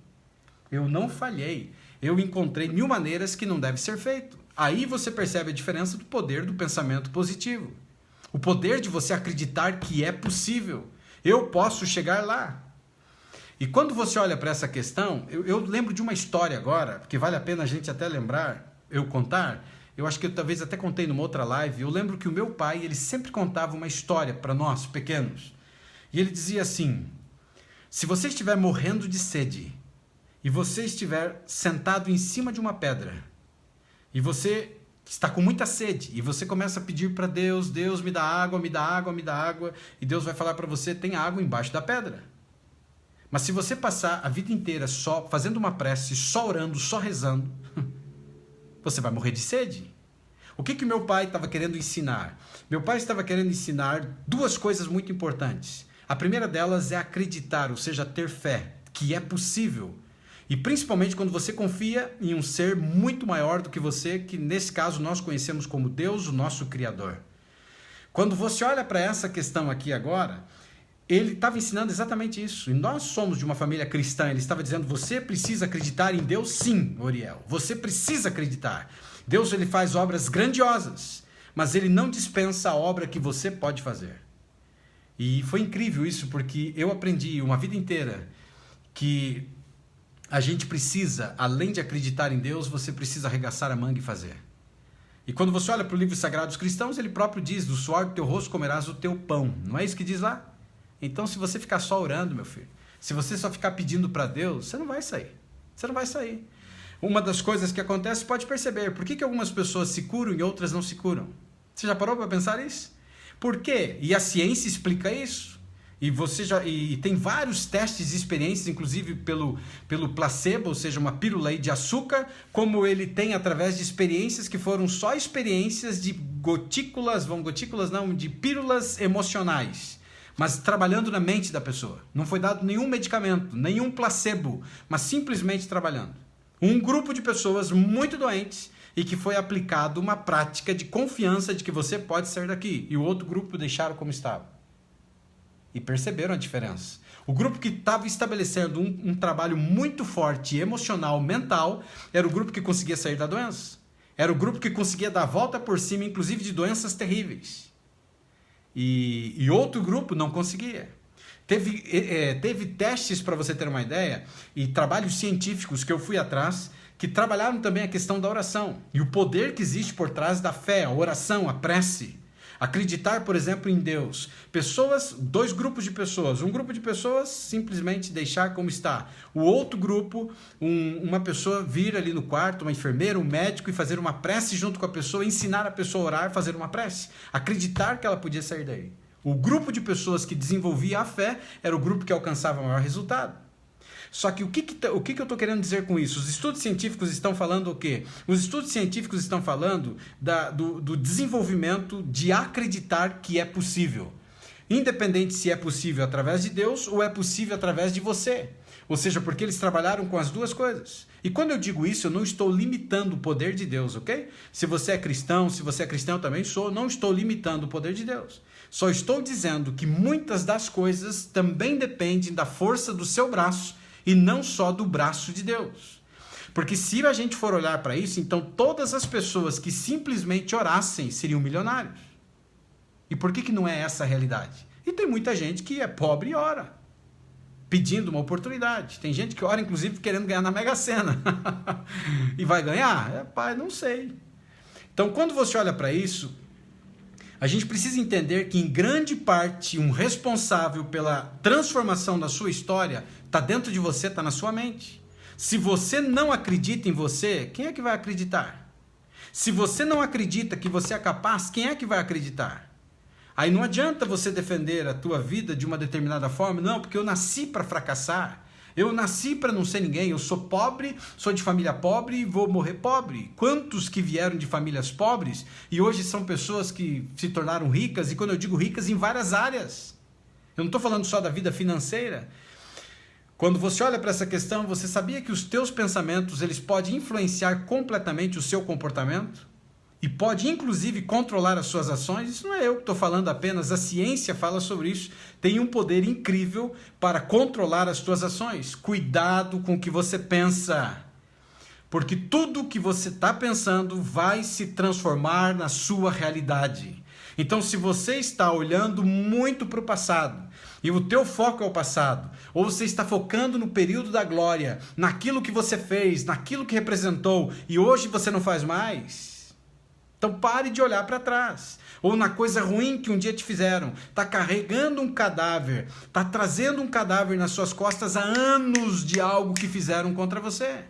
Eu não falhei. Eu encontrei 1000 maneiras que não deve ser feito. Aí você percebe a diferença do poder do pensamento positivo. O poder de você acreditar que é possível. Eu posso chegar lá. E quando você olha para essa questão, eu lembro de uma história agora, que vale a pena a gente até lembrar, eu contar. Eu acho que eu talvez até contei numa outra live. Eu lembro que o meu pai, ele sempre contava uma história para nós, pequenos. E ele dizia assim, se você estiver morrendo de sede, e você estiver sentado em cima de uma pedra, e você está com muita sede, e você começa a pedir para Deus, Deus me dá água, me dá água, me dá água, e Deus vai falar para você, tem água embaixo da pedra. Mas se você passar a vida inteira só fazendo uma prece, só orando, só rezando, você vai morrer de sede. O que meu pai estava querendo ensinar? Meu pai estava querendo ensinar duas coisas muito importantes. A primeira delas é acreditar, ou seja, ter fé, que é possível. E principalmente quando você confia em um ser muito maior do que você, que nesse caso nós conhecemos como Deus, o nosso Criador. Quando você olha para essa questão aqui agora, ele estava ensinando exatamente isso. E nós somos de uma família cristã. Ele estava dizendo, você precisa acreditar em Deus sim, Oriel. Você precisa acreditar. Deus ele faz obras grandiosas, mas ele não dispensa a obra que você pode fazer. E foi incrível isso, porque eu aprendi uma vida inteira que a gente precisa, além de acreditar em Deus, você precisa arregaçar a manga e fazer. E quando você olha para o livro sagrado dos cristãos, ele próprio diz, do suor do teu rosto comerás o teu pão. Não é isso que diz lá? Então, se você ficar só orando, meu filho, se você só ficar pedindo para Deus, você não vai sair. Você não vai sair. Uma das coisas que acontece, você pode perceber, por que algumas pessoas se curam e outras não se curam? Você já parou para pensar isso? Por quê? E a ciência explica isso. E tem vários testes e experiências, inclusive pelo placebo, ou seja, uma pílula aí de açúcar, como ele tem através de experiências que foram só experiências de de pílulas emocionais, mas trabalhando na mente da pessoa. Não foi dado nenhum medicamento, nenhum placebo, mas simplesmente trabalhando. Um grupo de pessoas muito doentes e que foi aplicado uma prática de confiança de que você pode sair daqui. E o outro grupo deixaram como estava. E perceberam a diferença. O grupo que estava estabelecendo um trabalho muito forte, emocional, mental, era o grupo que conseguia sair da doença. Era o grupo que conseguia dar a volta por cima, inclusive de doenças terríveis. E outro grupo não conseguia. Teve testes, para você ter uma ideia, e trabalhos científicos que eu fui atrás, que trabalharam também a questão da oração. E o poder que existe por trás da fé, a oração, a prece. Acreditar, por exemplo, em Deus. Dois grupos de pessoas. Um grupo de pessoas simplesmente deixar como está. O outro grupo, uma pessoa vir ali no quarto, uma enfermeira, um médico, e fazer uma prece junto com a pessoa, ensinar a pessoa a orar, fazer uma prece. Acreditar que ela podia sair daí. O grupo de pessoas que desenvolvia a fé era o grupo que alcançava o maior resultado. Só que o que eu estou querendo dizer com isso? Os estudos científicos estão falando o quê? Os estudos científicos estão falando do desenvolvimento de acreditar que é possível. Independente se é possível através de Deus ou é possível através de você. Ou seja, porque eles trabalharam com as duas coisas. E quando eu digo isso, eu não estou limitando o poder de Deus, ok? Se você é cristão, eu também sou, não estou limitando o poder de Deus. Só estou dizendo que muitas das coisas também dependem da força do seu braço e não só do braço de Deus. Porque se a gente for olhar para isso, então todas as pessoas que simplesmente orassem seriam milionários. E por que não é essa a realidade? E tem muita gente que é pobre e ora, pedindo uma oportunidade. Tem gente que ora, inclusive, querendo ganhar na Mega Sena. E vai ganhar? Pai, não sei. Então, quando você olha para isso, a gente precisa entender que, em grande parte, um responsável pela transformação da sua história está dentro de você, está na sua mente. Se você não acredita em você, quem é que vai acreditar? Se você não acredita que você é capaz, quem é que vai acreditar? Aí não adianta você defender a tua vida de uma determinada forma, não, porque eu nasci para fracassar, eu nasci para não ser ninguém, eu sou pobre, sou de família pobre e vou morrer pobre. Quantos que vieram de famílias pobres e hoje são pessoas que se tornaram ricas, e quando eu digo ricas, em várias áreas. Eu não estou falando só da vida financeira. Quando você olha para essa questão, você sabia que os teus pensamentos eles podem influenciar completamente o seu comportamento? E pode, inclusive, controlar as suas ações? Isso não é eu que estou falando apenas, a ciência fala sobre isso. Tem um poder incrível para controlar as suas ações. Cuidado com o que você pensa. Porque tudo o que você está pensando vai se transformar na sua realidade. Então, se você está olhando muito para o passado, e o teu foco é o passado, ou você está focando no período da glória, naquilo que você fez, naquilo que representou, e hoje você não faz mais, então pare de olhar para trás. Ou na coisa ruim que um dia te fizeram. Está carregando um cadáver, está trazendo um cadáver nas suas costas há anos de algo que fizeram contra você.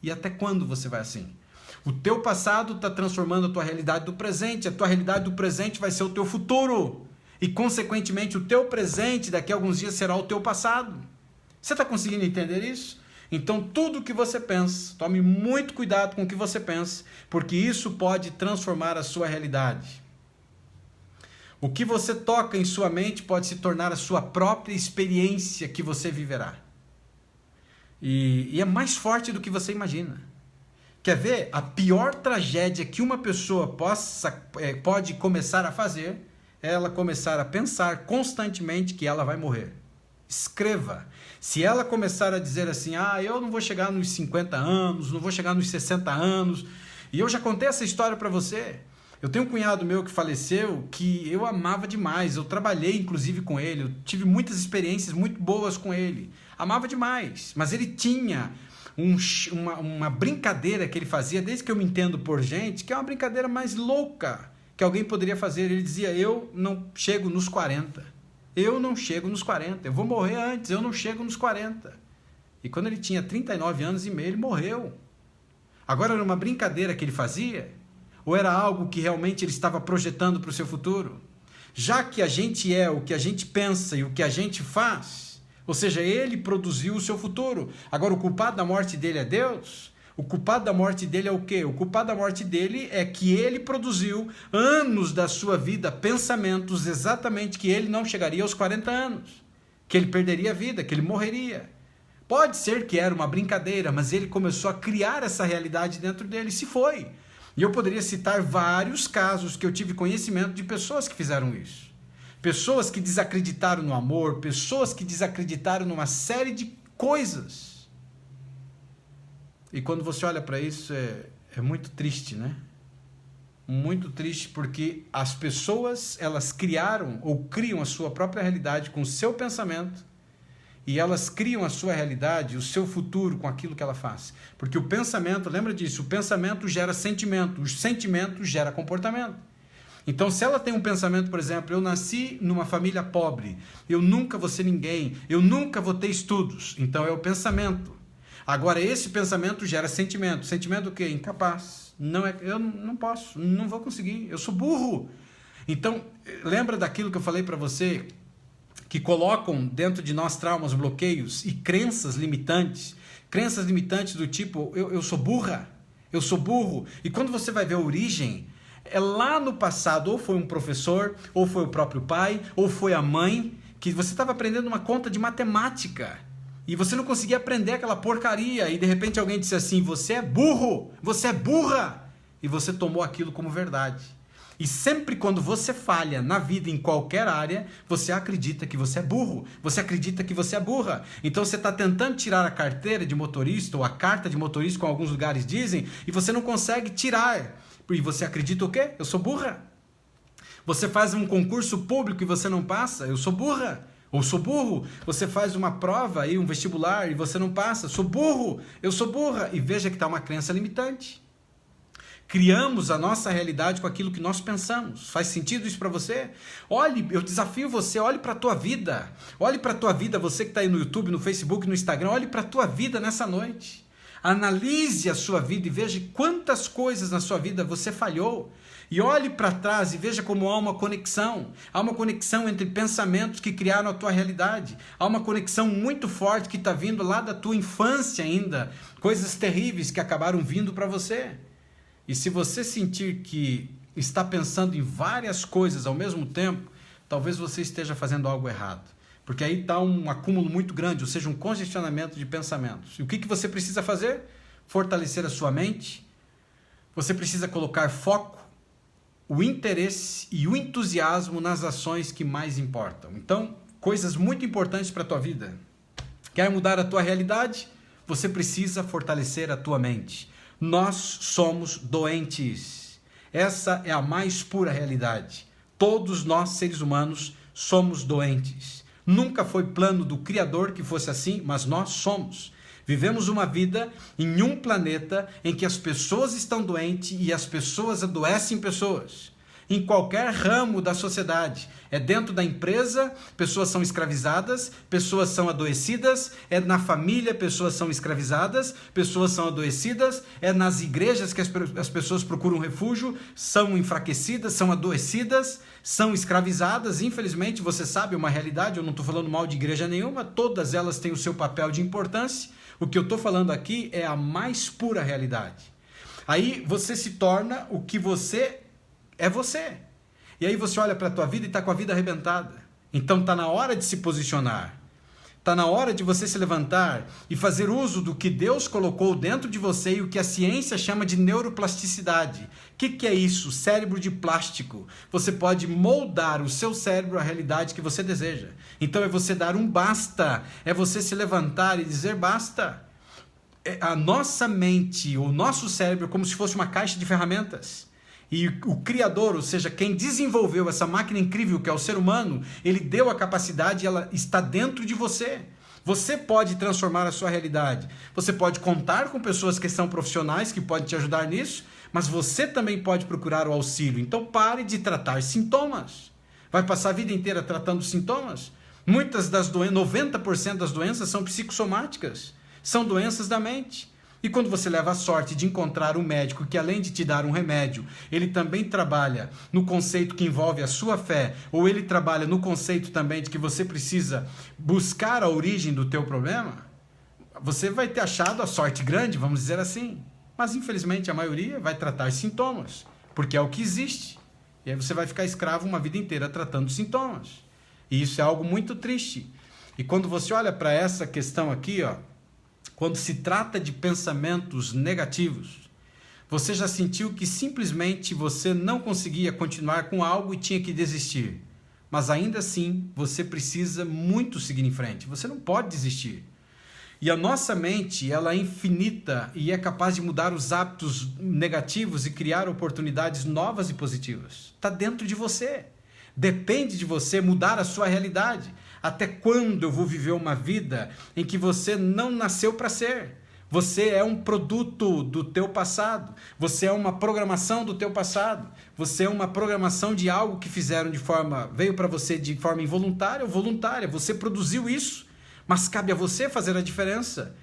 E até quando você vai assim? O teu passado está transformando a tua realidade do presente. A tua realidade do presente vai ser o teu futuro. E, consequentemente, o teu presente daqui a alguns dias será o teu passado. Você está conseguindo entender isso? Então, tudo que você pensa, tome muito cuidado com o que você pensa, porque isso pode transformar a sua realidade. O que você toca em sua mente pode se tornar a sua própria experiência que você viverá. E é mais forte do que você imagina. Quer ver? A pior tragédia que uma pessoa pode começar a fazer é ela começar a pensar constantemente que ela vai morrer. Escreva. Se ela começar a dizer assim, eu não vou chegar nos 50 anos, não vou chegar nos 60 anos, e eu já contei essa história para você. Eu tenho um cunhado meu que faleceu, que eu amava demais, eu trabalhei inclusive com ele, eu tive muitas experiências muito boas com ele, amava demais, mas ele tinha uma brincadeira que ele fazia, desde que eu me entendo por gente, que é uma brincadeira mais louca que alguém poderia fazer. Ele dizia, eu não chego nos 40. Eu não chego nos 40, eu vou morrer antes, eu não chego nos 40. E quando ele tinha 39 anos e meio, ele morreu. Agora era uma brincadeira que ele fazia? Ou era algo que realmente ele estava projetando para o seu futuro? Já que a gente é o que a gente pensa e o que a gente faz, ou seja, ele produziu o seu futuro. Agora o culpado da morte dele é Deus? O culpado da morte dele é o quê? O culpado da morte dele é que ele produziu anos da sua vida, pensamentos exatamente que ele não chegaria aos 40 anos, que ele perderia a vida, que ele morreria. Pode ser que era uma brincadeira, mas ele começou a criar essa realidade dentro dele, se foi. E eu poderia citar vários casos que eu tive conhecimento de pessoas que fizeram isso. Pessoas que desacreditaram no amor, pessoas que desacreditaram numa série de coisas. E quando você olha para isso, é muito triste, né? Muito triste, porque as pessoas, elas criaram ou criam a sua própria realidade com o seu pensamento, e elas criam a sua realidade, o seu futuro com aquilo que ela faz. Porque o pensamento, lembra disso, o pensamento gera sentimento, o sentimento gera comportamento. Então, se ela tem um pensamento, por exemplo, eu nasci numa família pobre, eu nunca vou ser ninguém, eu nunca vou ter estudos, então é o pensamento. Agora, esse pensamento gera sentimento. Sentimento o quê? Incapaz. Eu não posso, não vou conseguir, eu sou burro. Então, lembra daquilo que eu falei para você, que colocam dentro de nós traumas, bloqueios e crenças limitantes do tipo, eu sou burra, eu sou burro. E quando você vai ver a origem, é lá no passado, ou foi um professor, ou foi o próprio pai, ou foi a mãe, que você estava aprendendo uma conta de matemática, e você não conseguia aprender aquela porcaria, e de repente alguém disse assim, você é burro, você é burra, e você tomou aquilo como verdade. E sempre quando você falha na vida, em qualquer área, você acredita que você é burro, você acredita que você é burra. Então você está tentando tirar a carteira de motorista, ou a carta de motorista, como alguns lugares dizem, e você não consegue tirar. E você acredita o quê? Eu sou burra. Você faz um concurso público e você não passa? Eu sou burra. Ou sou burro. Você faz uma prova aí, um vestibular, e você não passa? Sou burro. Eu sou burra. E veja que está uma crença limitante. Criamos a nossa realidade com aquilo que nós pensamos. Faz sentido isso para você? Olhe, eu desafio você, olhe para a tua vida. Olhe para a tua vida, você que está aí no YouTube, no Facebook, no Instagram, olhe para a tua vida nessa noite. Analise a sua vida e veja quantas coisas na sua vida você falhou. E olhe para trás e veja como há uma conexão. Há uma conexão entre pensamentos que criaram a tua realidade. Há uma conexão muito forte que está vindo lá da tua infância ainda. Coisas terríveis que acabaram vindo para você. E se você sentir que está pensando em várias coisas ao mesmo tempo, talvez você esteja fazendo algo errado. Porque aí está um acúmulo muito grande, ou seja, um congestionamento de pensamentos. E o que você precisa fazer? Fortalecer a sua mente. Você precisa colocar foco, o interesse e o entusiasmo nas ações que mais importam. Então, coisas muito importantes para a tua vida. Quer mudar a tua realidade? Você precisa fortalecer a tua mente. Nós somos doentes. Essa é a mais pura realidade. Todos nós, seres humanos, somos doentes. Nunca foi plano do Criador que fosse assim, mas nós somos. Vivemos uma vida em um planeta em que as pessoas estão doentes e as pessoas adoecem pessoas. em qualquer ramo da sociedade. É dentro da empresa, pessoas são escravizadas, pessoas são adoecidas, é na família, pessoas são escravizadas, pessoas são adoecidas, é nas igrejas que as pessoas procuram refúgio, são enfraquecidas, são adoecidas, são escravizadas. Infelizmente, você sabe uma realidade, eu não estou falando mal de igreja nenhuma, todas elas têm o seu papel de importância. O que eu estou falando aqui é a mais pura realidade. Aí você se torna o que você é você. E aí você olha para a tua vida e está com a vida arrebentada. Então está na hora de se posicionar. Está na hora de você se levantar e fazer uso do que Deus colocou dentro de você e o que a ciência chama de neuroplasticidade. O que é isso? Cérebro de plástico. Você pode moldar o seu cérebro à realidade que você deseja. Então é você dar um basta. É você se levantar e dizer basta. A nossa mente, o nosso cérebro é como se fosse uma caixa de ferramentas. E o Criador, ou seja, quem desenvolveu essa máquina incrível que é o ser humano, ele deu a capacidade e ela está dentro de você. Você pode transformar a sua realidade. Você pode contar com pessoas que são profissionais, que podem te ajudar nisso, mas você também pode procurar o auxílio. Então pare de tratar sintomas. Vai passar a vida inteira tratando sintomas? Muitas das doenças, 90% das doenças são psicossomáticas. São doenças da mente. E quando você leva a sorte de encontrar um médico que, além de te dar um remédio, ele também trabalha no conceito que envolve a sua fé, ou ele trabalha no conceito também de que você precisa buscar a origem do teu problema, você vai ter achado a sorte grande, vamos dizer assim. Mas, infelizmente, a maioria vai tratar sintomas, porque é o que existe. E aí você vai ficar escravo uma vida inteira tratando sintomas. E isso é algo muito triste. E quando você olha para essa questão aqui, ó, quando se trata de pensamentos negativos, você já sentiu que simplesmente você não conseguia continuar com algo e tinha que desistir. Mas ainda assim, você precisa muito seguir em frente. Você não pode desistir. E a nossa mente, ela é infinita e é capaz de mudar os hábitos negativos e criar oportunidades novas e positivas. Está dentro de você. Depende de você mudar a sua realidade. Até quando eu vou viver uma vida em que você não nasceu para ser? Você é um produto do teu passado. Você é uma programação do teu passado. Você é uma programação de algo que fizeram veio para você de forma involuntária ou voluntária. Você produziu isso, mas cabe a você fazer a diferença.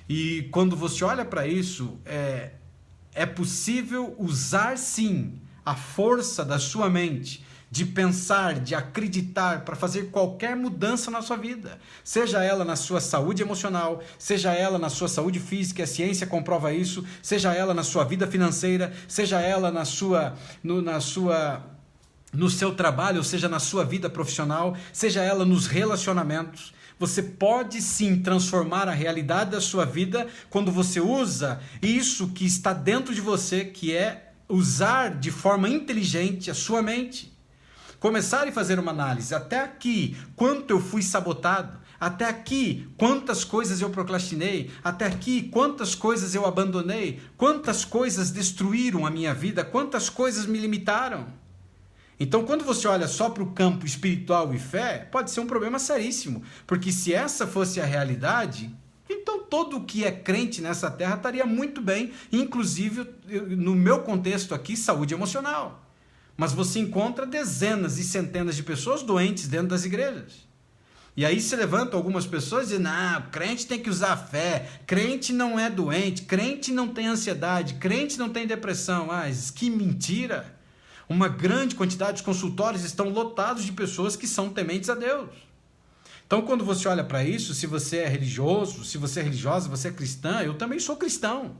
E quando você olha para isso, é possível usar sim a força da sua mente, de pensar, de acreditar para fazer qualquer mudança na sua vida. Seja ela na sua saúde emocional, seja ela na sua saúde física, a ciência comprova isso, seja ela na sua vida financeira, seja ela no seu trabalho, ou seja, na sua vida profissional, seja ela nos relacionamentos. Você pode sim transformar a realidade da sua vida quando você usa isso que está dentro de você, que é usar de forma inteligente a sua mente. Começar e fazer uma análise. Até aqui, quanto eu fui sabotado? Até aqui, quantas coisas eu procrastinei? Até aqui, quantas coisas eu abandonei? Quantas coisas destruíram a minha vida? Quantas coisas me limitaram? Então, quando você olha só para o campo espiritual e fé, pode ser um problema seríssimo. Porque se essa fosse a realidade, então todo o que é crente nessa terra estaria muito bem, inclusive, no meu contexto aqui, saúde emocional. Mas você encontra dezenas e centenas de pessoas doentes dentro das igrejas. E aí se levantam algumas pessoas dizendo, crente tem que usar a fé, crente não é doente, crente não tem ansiedade, crente não tem depressão. Mas que mentira! Uma grande quantidade de consultórios estão lotados de pessoas que são tementes a Deus. Então, quando você olha para isso, se você é religioso, se você é religiosa, você é cristã, eu também sou cristão.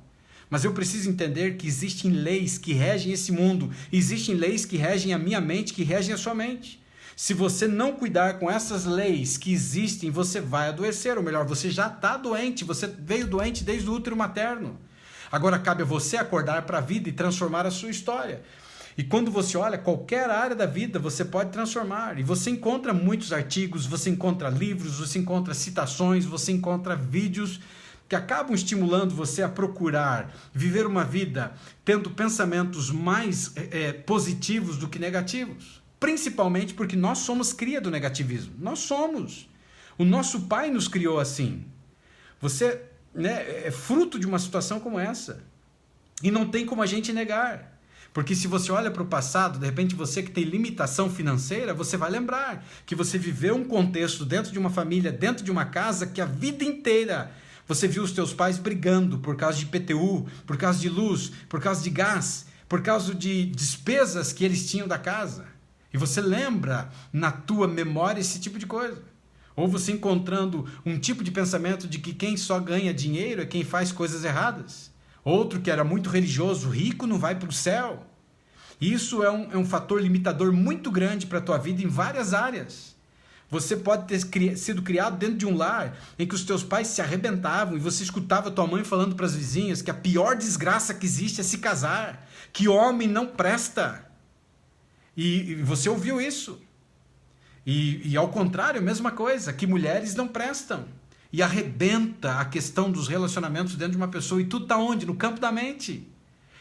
Mas eu preciso entender que existem leis que regem esse mundo, existem leis que regem a minha mente, que regem a sua mente. Se você não cuidar com essas leis que existem, você vai adoecer, ou melhor, você já está doente, você veio doente desde o útero materno. Agora cabe a você acordar para a vida e transformar a sua história. E quando você olha qualquer área da vida, você pode transformar. E você encontra muitos artigos, você encontra livros, você encontra citações, você encontra vídeos que acabam estimulando você a procurar viver uma vida tendo pensamentos mais positivos do que negativos. Principalmente porque nós somos cria do negativismo. Nós somos. O nosso pai nos criou assim. Você é fruto de uma situação como essa. E não tem como a gente negar. Porque se você olha para o passado, de repente você que tem limitação financeira, você vai lembrar que você viveu um contexto dentro de uma família, dentro de uma casa, que a vida inteira você viu os teus pais brigando por causa de IPTU, por causa de luz, por causa de gás, por causa de despesas que eles tinham da casa. E você lembra na tua memória esse tipo de coisa. Ou você encontrando um tipo de pensamento de que quem só ganha dinheiro é quem faz coisas erradas. Outro que era muito religioso, rico não vai para o céu. Isso é um fator limitador muito grande para a tua vida em várias áreas. Você pode ter sido criado dentro de um lar em que os teus pais se arrebentavam e você escutava tua mãe falando para as vizinhas que a pior desgraça que existe é se casar, que homem não presta. E você ouviu isso. E ao contrário, a mesma coisa, que mulheres não prestam. E arrebenta a questão dos relacionamentos dentro de uma pessoa. E tudo está onde? No campo da mente.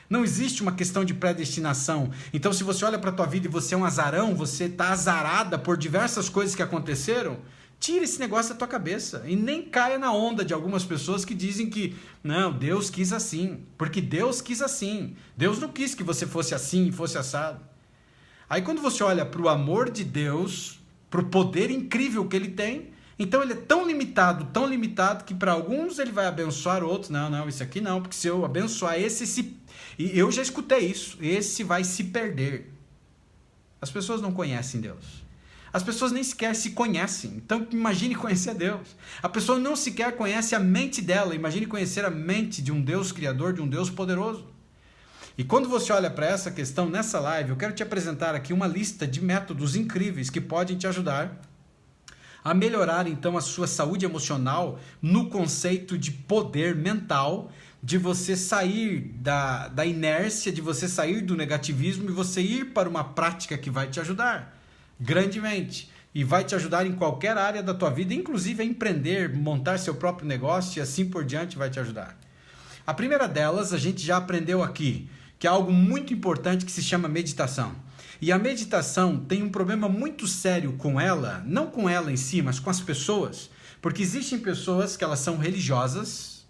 Não existe uma questão de predestinação. Então, se você olha para a tua vida e você é um azarão, você está azarada por diversas coisas que aconteceram, tira esse negócio da tua cabeça. E nem caia na onda de algumas pessoas que dizem que, não, Deus quis assim. Porque Deus quis assim. Deus não quis que você fosse assim e fosse assado. Aí, quando você olha para o amor de Deus, para o poder incrível que Ele tem, então ele é tão limitado, que para alguns ele vai abençoar outros. Não, isso aqui não, porque se eu abençoar esse... E eu já escutei isso, esse vai se perder. As pessoas não conhecem Deus. As pessoas nem sequer se conhecem. Então imagine conhecer a Deus. A pessoa não sequer conhece a mente dela. Imagine conhecer a mente de um Deus criador, de um Deus poderoso. E quando você olha para essa questão nessa live, eu quero te apresentar aqui uma lista de métodos incríveis que podem te ajudar a melhorar então a sua saúde emocional no conceito de poder mental, de você sair da inércia, de você sair do negativismo e você ir para uma prática que vai te ajudar grandemente. E vai te ajudar em qualquer área da tua vida, inclusive a empreender, montar seu próprio negócio e assim por diante vai te ajudar. A primeira delas a gente já aprendeu aqui, que é algo muito importante que se chama meditação. E a meditação tem um problema muito sério com ela, não com ela em si, mas com as pessoas, porque existem pessoas que elas são religiosas,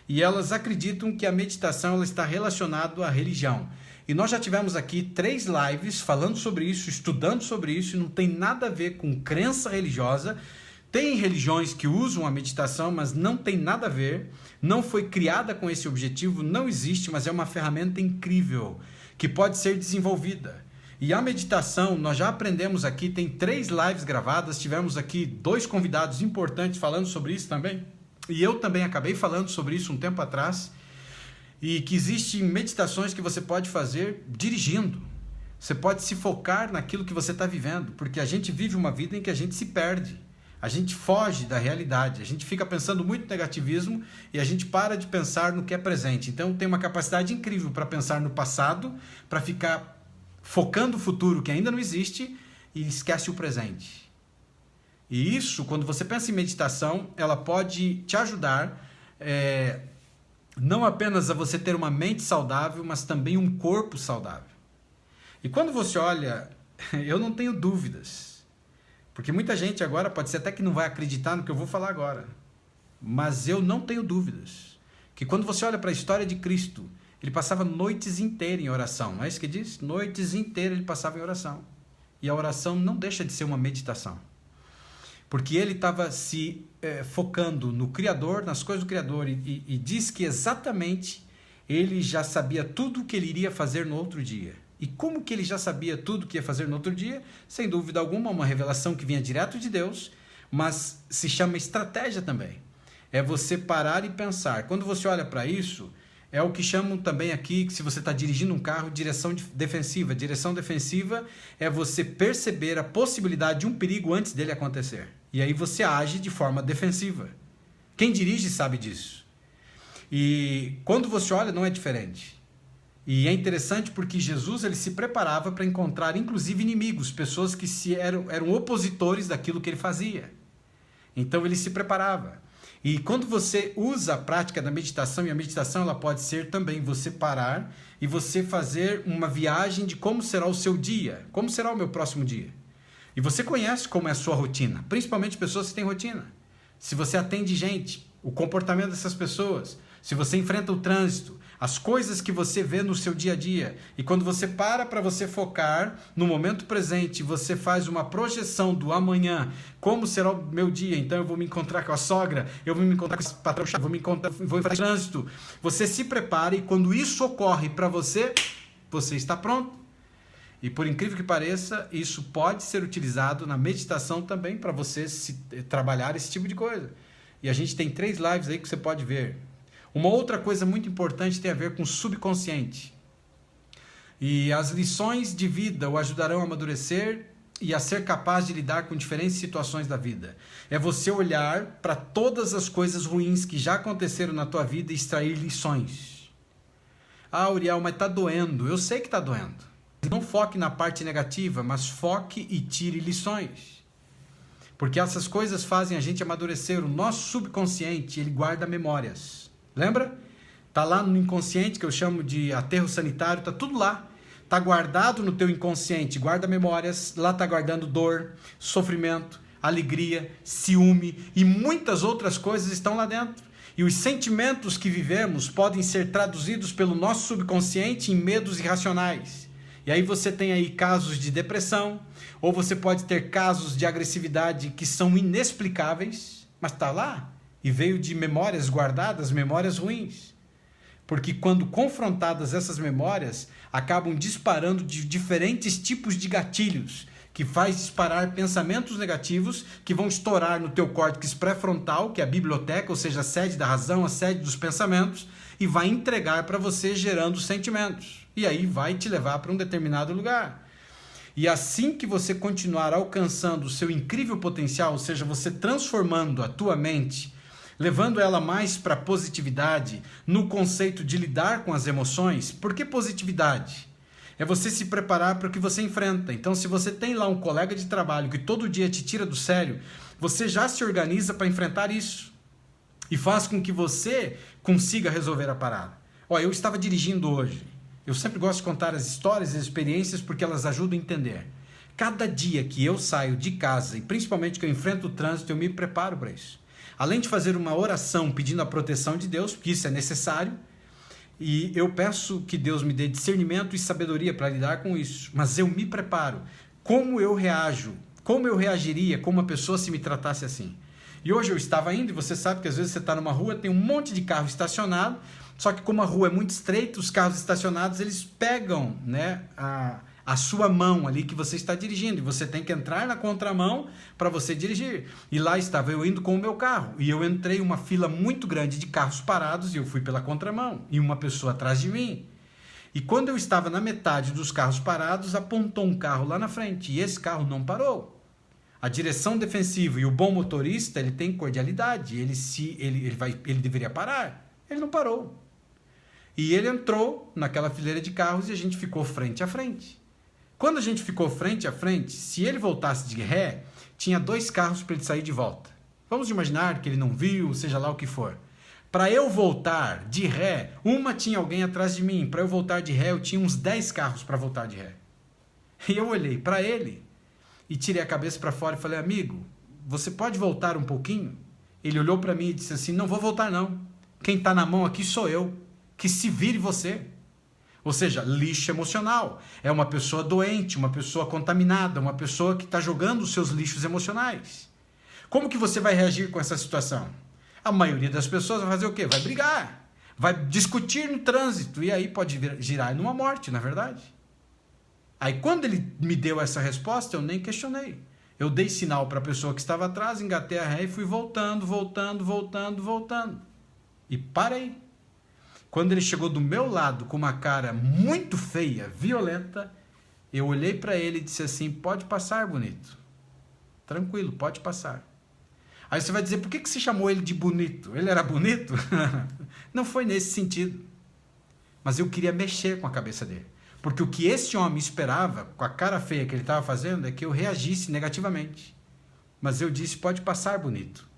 e elas acreditam que a meditação ela está relacionada à religião. E nós já tivemos aqui 3 lives falando sobre isso, estudando sobre isso, e não tem nada a ver com crença religiosa. Tem religiões que usam a meditação, mas não tem nada a ver, não foi criada com esse objetivo, não existe, mas é uma ferramenta incrível que pode ser desenvolvida. E a meditação, nós já aprendemos aqui, tem 3 lives gravadas, tivemos aqui 2 convidados importantes falando sobre isso também, e eu também acabei falando sobre isso um tempo atrás, e que existem meditações que você pode fazer dirigindo. Você pode se focar naquilo que você está vivendo, porque a gente vive uma vida em que a gente se perde. A gente foge da realidade, a gente fica pensando muito no negativismo e a gente para de pensar no que é presente. Então tem uma capacidade incrível para pensar no passado, para ficar focando o futuro que ainda não existe e esquece o presente. E isso, quando você pensa em meditação, ela pode te ajudar não apenas a você ter uma mente saudável, mas também um corpo saudável. E quando você olha, eu não tenho dúvidas, porque muita gente agora pode ser até que não vai acreditar no que eu vou falar agora. Mas eu não tenho dúvidas que quando você olha para a história de Cristo, ele passava noites inteiras em oração. Não é isso que diz? Noites inteiras ele passava em oração. E a oração não deixa de ser uma meditação. Porque ele estava se focando no Criador, nas coisas do Criador. E diz que exatamente ele já sabia tudo o que ele iria fazer no outro dia. E como que ele já sabia tudo o que ia fazer no outro dia? Sem dúvida alguma, uma revelação que vinha direto de Deus, mas se chama estratégia também. É você parar e pensar. Quando você olha para isso, é o que chamam também aqui, que se você está dirigindo um carro, direção defensiva. Direção defensiva é você perceber a possibilidade de um perigo antes dele acontecer. E aí você age de forma defensiva. Quem dirige sabe disso. E quando você olha, não é diferente. E é interessante porque Jesus ele se preparava para encontrar inclusive inimigos, pessoas que eram opositores daquilo que ele fazia. Então ele se preparava. E quando você usa a prática da meditação, e a meditação ela pode ser também você parar e você fazer uma viagem de como será o seu dia, como será o meu próximo dia. E você conhece como é a sua rotina, principalmente pessoas que têm rotina. Se você atende gente, o comportamento dessas pessoas, se você enfrenta o trânsito, as coisas que você vê no seu dia a dia. E quando você para você focar no momento presente, você faz uma projeção do amanhã, como será o meu dia, então eu vou me encontrar com a sogra, eu vou me encontrar com esse patrão, vou fazer trânsito. Você se prepara e quando isso ocorre para você, você está pronto. E por incrível que pareça, isso pode ser utilizado na meditação também para você trabalhar esse tipo de coisa. E a gente tem 3 lives aí que você pode ver. Uma outra coisa muito importante tem a ver com o subconsciente. E as lições de vida o ajudarão a amadurecer e a ser capaz de lidar com diferentes situações da vida. É você olhar para todas as coisas ruins que já aconteceram na tua vida e extrair lições. Ah, Uriel, mas está doendo. Eu sei que está doendo. Não foque na parte negativa, mas foque e tire lições. Porque essas coisas fazem a gente amadurecer. O nosso subconsciente, ele guarda memórias. Lembra? Tá lá no inconsciente, que eu chamo de aterro sanitário, tá tudo lá. Tá guardado no teu inconsciente, guarda memórias, lá tá guardando dor, sofrimento, alegria, ciúme e muitas outras coisas estão lá dentro. E os sentimentos que vivemos podem ser traduzidos pelo nosso subconsciente em medos irracionais. E aí você tem aí casos de depressão, ou você pode ter casos de agressividade que são inexplicáveis, mas tá lá. E veio de memórias guardadas, memórias ruins. Porque quando confrontadas essas memórias, acabam disparando de diferentes tipos de gatilhos, que faz disparar pensamentos negativos que vão estourar no teu córtex pré-frontal, que é a biblioteca, ou seja, a sede da razão, a sede dos pensamentos, e vai entregar para você gerando sentimentos. E aí vai te levar para um determinado lugar. E assim que você continuar alcançando o seu incrível potencial, ou seja, você transformando a tua mente, levando ela mais para a positividade, no conceito de lidar com as emoções. Por que positividade? É você se preparar para o que você enfrenta. Então, se você tem lá um colega de trabalho que todo dia te tira do sério, você já se organiza para enfrentar isso. E faz com que você consiga resolver a parada. Eu estava dirigindo hoje. Eu sempre gosto de contar as histórias e as experiências porque elas ajudam a entender. Cada dia que eu saio de casa, e principalmente que eu enfrento o trânsito, eu me preparo para isso. Além de fazer uma oração pedindo a proteção de Deus, porque isso é necessário, e eu peço que Deus me dê discernimento e sabedoria para lidar com isso, mas eu me preparo. Como eu reajo? Como eu reagiria com uma pessoa se me tratasse assim? E hoje eu estava indo, e você sabe que às vezes você está numa rua, tem um monte de carro estacionado, só que como a rua é muito estreita, os carros estacionados, eles pegam, né, a sua mão ali que você está dirigindo, e você tem que entrar na contramão para você dirigir. E lá estava eu indo com o meu carro, e eu entrei uma fila muito grande de carros parados, e eu fui pela contramão, e uma pessoa atrás de mim. E quando eu estava na metade dos carros parados, apontou um carro lá na frente, e esse carro não parou. A direção defensiva e o bom motorista, ele tem cordialidade, ele deveria parar. Ele não parou. E ele entrou naquela fileira de carros e a gente ficou frente a frente. Quando a gente ficou frente a frente, se ele voltasse de ré, tinha 2 carros para ele sair de volta. Vamos imaginar que ele não viu, seja lá o que for. Para eu voltar de ré, tinha alguém atrás de mim. Para eu voltar de ré, eu tinha uns 10 carros para voltar de ré. E eu olhei para ele e tirei a cabeça para fora e falei, amigo, você pode voltar um pouquinho? Ele olhou para mim e disse assim, não vou voltar não. Quem está na mão aqui sou eu. Que se vire você. Ou seja, lixo emocional. É uma pessoa doente, uma pessoa contaminada, uma pessoa que está jogando os seus lixos emocionais. Como que você vai reagir com essa situação? A maioria das pessoas vai fazer o quê? Vai brigar, vai discutir no trânsito, e aí pode girar numa morte, na verdade. Aí quando ele me deu essa resposta, eu nem questionei. Eu dei sinal para a pessoa que estava atrás, engatei a ré e fui voltando. E parei. Quando ele chegou do meu lado com uma cara muito feia, violenta, eu olhei para ele e disse assim, pode passar, bonito. Tranquilo, pode passar. Aí você vai dizer, por que você chamou ele de bonito? Ele era bonito? Não foi nesse sentido. Mas eu queria mexer com a cabeça dele. Porque o que esse homem esperava, com a cara feia que ele estava fazendo, é que eu reagisse negativamente. Mas eu disse, pode passar, bonito.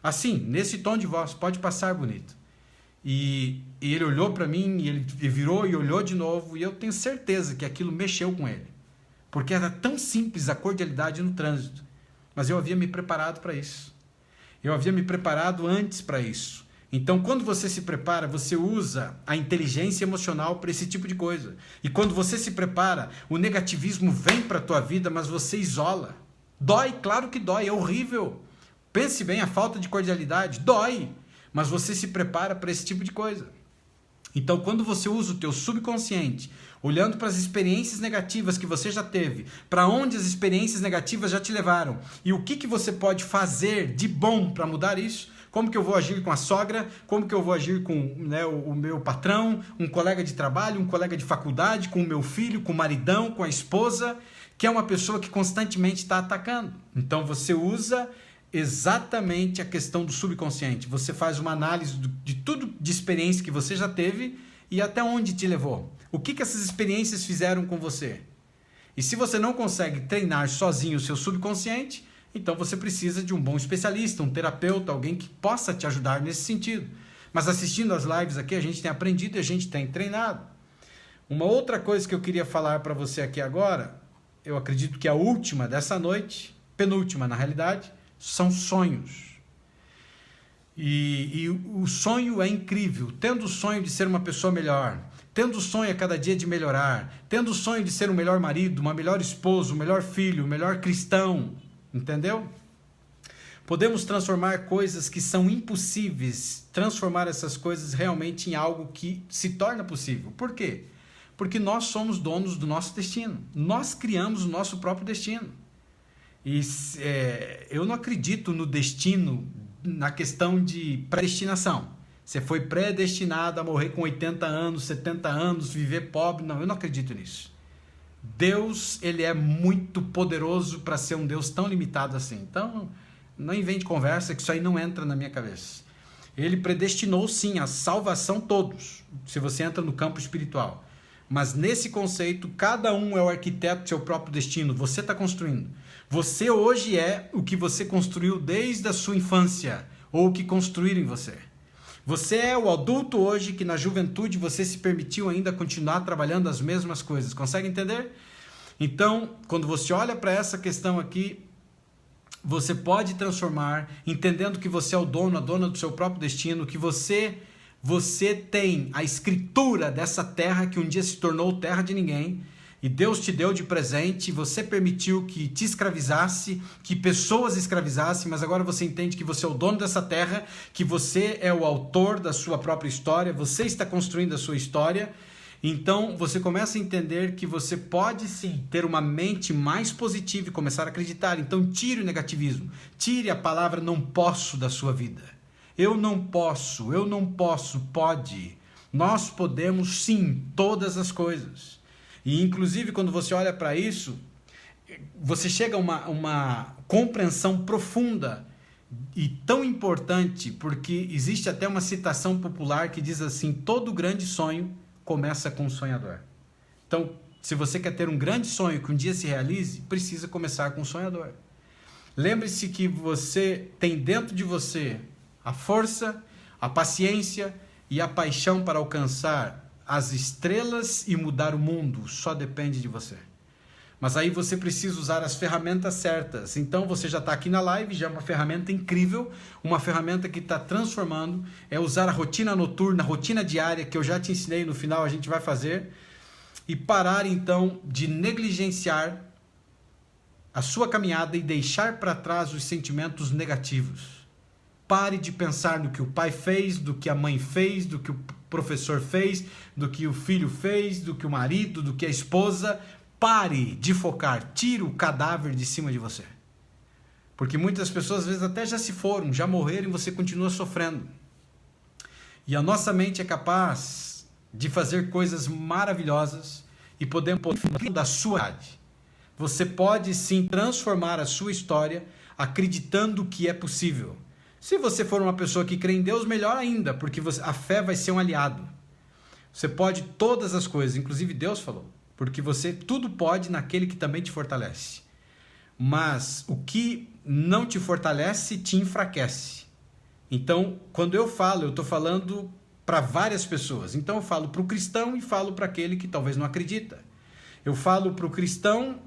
Assim, nesse tom de voz, pode passar, bonito. E ele olhou para mim, e ele virou e olhou de novo, e eu tenho certeza que aquilo mexeu com ele. Porque era tão simples a cordialidade no trânsito. Mas eu havia me preparado para isso. Eu havia me preparado antes para isso. Então, quando você se prepara, você usa a inteligência emocional para esse tipo de coisa. E quando você se prepara, o negativismo vem para a tua vida, mas você isola. Dói, claro que dói, é horrível. Pense bem, a falta de cordialidade dói, mas você se prepara para esse tipo de coisa. Então, quando você usa o teu subconsciente, olhando para as experiências negativas que você já teve, para onde as experiências negativas já te levaram, e o que você pode fazer de bom para mudar isso, como que eu vou agir com a sogra, como que eu vou agir com o meu patrão, um colega de trabalho, um colega de faculdade, com o meu filho, com o maridão, com a esposa, que é uma pessoa que constantemente está atacando. Então, você usa exatamente a questão do subconsciente. Você faz uma análise de tudo de experiência que você já teve e até onde te levou. O que essas experiências fizeram com você? E se você não consegue treinar sozinho o seu subconsciente, então você precisa de um bom especialista, um terapeuta, alguém que possa te ajudar nesse sentido. Mas assistindo as lives aqui, a gente tem aprendido e a gente tem treinado. Uma outra coisa que eu queria falar para você aqui agora, eu acredito que a última dessa noite, penúltima na realidade, são sonhos. E o sonho é incrível. Tendo o sonho de ser uma pessoa melhor, tendo o sonho a cada dia de melhorar, tendo o sonho de ser um melhor marido, uma melhor esposa, um melhor filho, um melhor cristão, entendeu? Podemos transformar coisas que são impossíveis, transformar essas coisas realmente em algo que se torna possível. Por quê? Porque nós somos donos do nosso destino. Nós criamos o nosso próprio destino. E eu não acredito no destino, na questão de predestinação. Você foi predestinado a morrer com 80 anos, 70 anos, viver pobre. Não, eu não acredito nisso. Deus, ele é muito poderoso para ser um Deus tão limitado assim. Então, não invente conversa, que isso aí não entra na minha cabeça. Ele predestinou, sim, a salvação todos, se você entra no campo espiritual. Mas nesse conceito, cada um é o arquiteto do seu próprio destino. Você está construindo. Você hoje é o que você construiu desde a sua infância, ou o que construíram em você. Você é o adulto hoje que na juventude você se permitiu ainda continuar trabalhando as mesmas coisas. Consegue entender? Então, quando você olha para essa questão aqui, você pode transformar, entendendo que você é o dono, a dona do seu próprio destino, que você tem a escritura dessa terra que um dia se tornou terra de ninguém, e Deus te deu de presente, você permitiu que te escravizasse, que pessoas escravizassem, mas agora você entende que você é o dono dessa terra, que você é o autor da sua própria história, você está construindo a sua história. Então você começa a entender que você pode sim ter uma mente mais positiva e começar a acreditar. Então tire o negativismo, tire a palavra não posso da sua vida. Eu não posso, pode. Nós podemos sim todas as coisas. E inclusive quando você olha para isso, você chega a uma compreensão profunda e tão importante, porque existe até uma citação popular que diz assim: todo grande sonho começa com um sonhador. Então, se você quer ter um grande sonho que um dia se realize, precisa começar com um sonhador. Lembre-se que você tem dentro de você a força, a paciência e a paixão para alcançar as estrelas e mudar o mundo. Só depende de você. Mas aí você precisa usar as ferramentas certas. Então você já está aqui na live, já é uma ferramenta incrível, uma ferramenta que está transformando, é usar a rotina noturna, a rotina diária, que eu já te ensinei, no final a gente vai fazer, e parar então de negligenciar a sua caminhada e deixar para trás os sentimentos negativos. Pare de pensar no que o pai fez, do que a mãe fez, do que o professor fez, do que o filho fez, do que o marido, do que a esposa. Pare de focar, tire o cadáver de cima de você. Porque muitas pessoas às vezes até já se foram, já morreram e você continua sofrendo. E a nossa mente é capaz de fazer coisas maravilhosas e podemos da sua idade. Você pode sim transformar a sua história acreditando que é possível. Se você for uma pessoa que crê em Deus, melhor ainda, porque a fé vai ser um aliado. Você pode todas as coisas, inclusive Deus falou, porque você tudo pode naquele que também te fortalece. Mas o que não te fortalece, te enfraquece. Então, quando eu estou falando para várias pessoas. Então eu falo para o cristão e falo para aquele que talvez não acredita. Eu falo para o cristão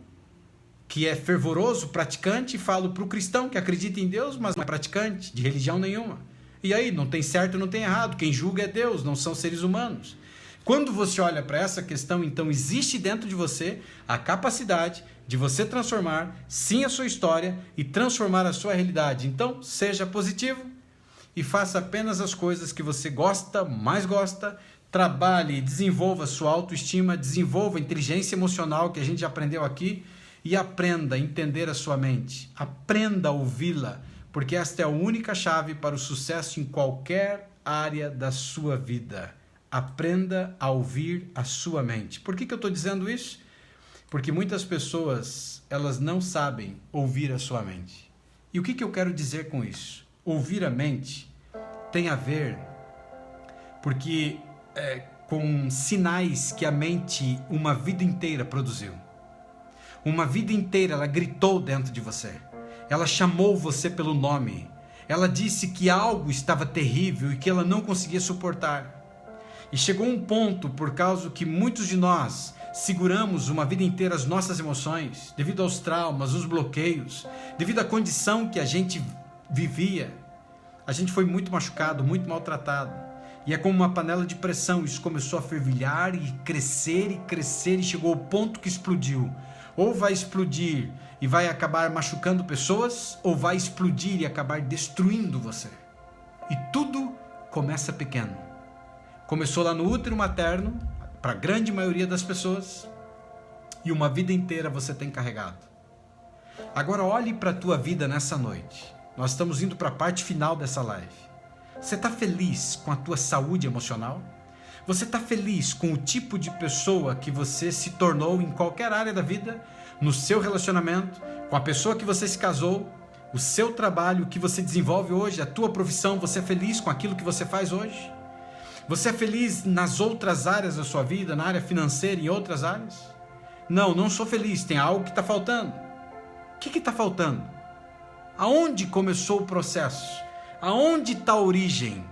que é fervoroso, praticante, e falo para o cristão que acredita em Deus, mas não é praticante de religião nenhuma. E aí, não tem certo, não tem errado. Quem julga é Deus, não são seres humanos. Quando você olha para essa questão, então existe dentro de você a capacidade de você transformar, sim, a sua história e transformar a sua realidade. Então, seja positivo e faça apenas as coisas que você gosta, mais gosta. Trabalhe, desenvolva sua autoestima, desenvolva a inteligência emocional que a gente já aprendeu aqui e aprenda a entender a sua mente. Aprenda a ouvi-la, porque esta é a única chave para o sucesso em qualquer área da sua vida. Aprenda a ouvir a sua mente. Por que eu estou dizendo isso? Porque muitas pessoas, elas não sabem ouvir a sua mente. E o que eu quero dizer com isso? Ouvir a mente tem a ver com sinais que a mente uma vida inteira produziu. Uma vida inteira ela gritou dentro de você. Ela chamou você pelo nome. Ela disse que algo estava terrível e que ela não conseguia suportar. E chegou um ponto, por causa que muitos de nós seguramos uma vida inteira as nossas emoções, devido aos traumas, os bloqueios, devido à condição que a gente vivia. A gente foi muito machucado, muito maltratado. E é como uma panela de pressão, isso começou a fervilhar e crescer e chegou ao ponto que explodiu. Ou vai explodir e vai acabar machucando pessoas, ou vai explodir e acabar destruindo você. E tudo começa pequeno. Começou lá no útero materno, para a grande maioria das pessoas, e uma vida inteira você tem carregado. Agora olhe para a tua vida nessa noite. Nós estamos indo para a parte final dessa live. Você está feliz com a tua saúde emocional? Você está feliz com o tipo de pessoa que você se tornou em qualquer área da vida? No seu relacionamento, com a pessoa que você se casou, o seu trabalho, o que você desenvolve hoje, a tua profissão, você é feliz com aquilo que você faz hoje? Você é feliz nas outras áreas da sua vida, na área financeira e em outras áreas? Não sou feliz, tem algo que está faltando. O que está faltando? Aonde começou o processo? Aonde está a origem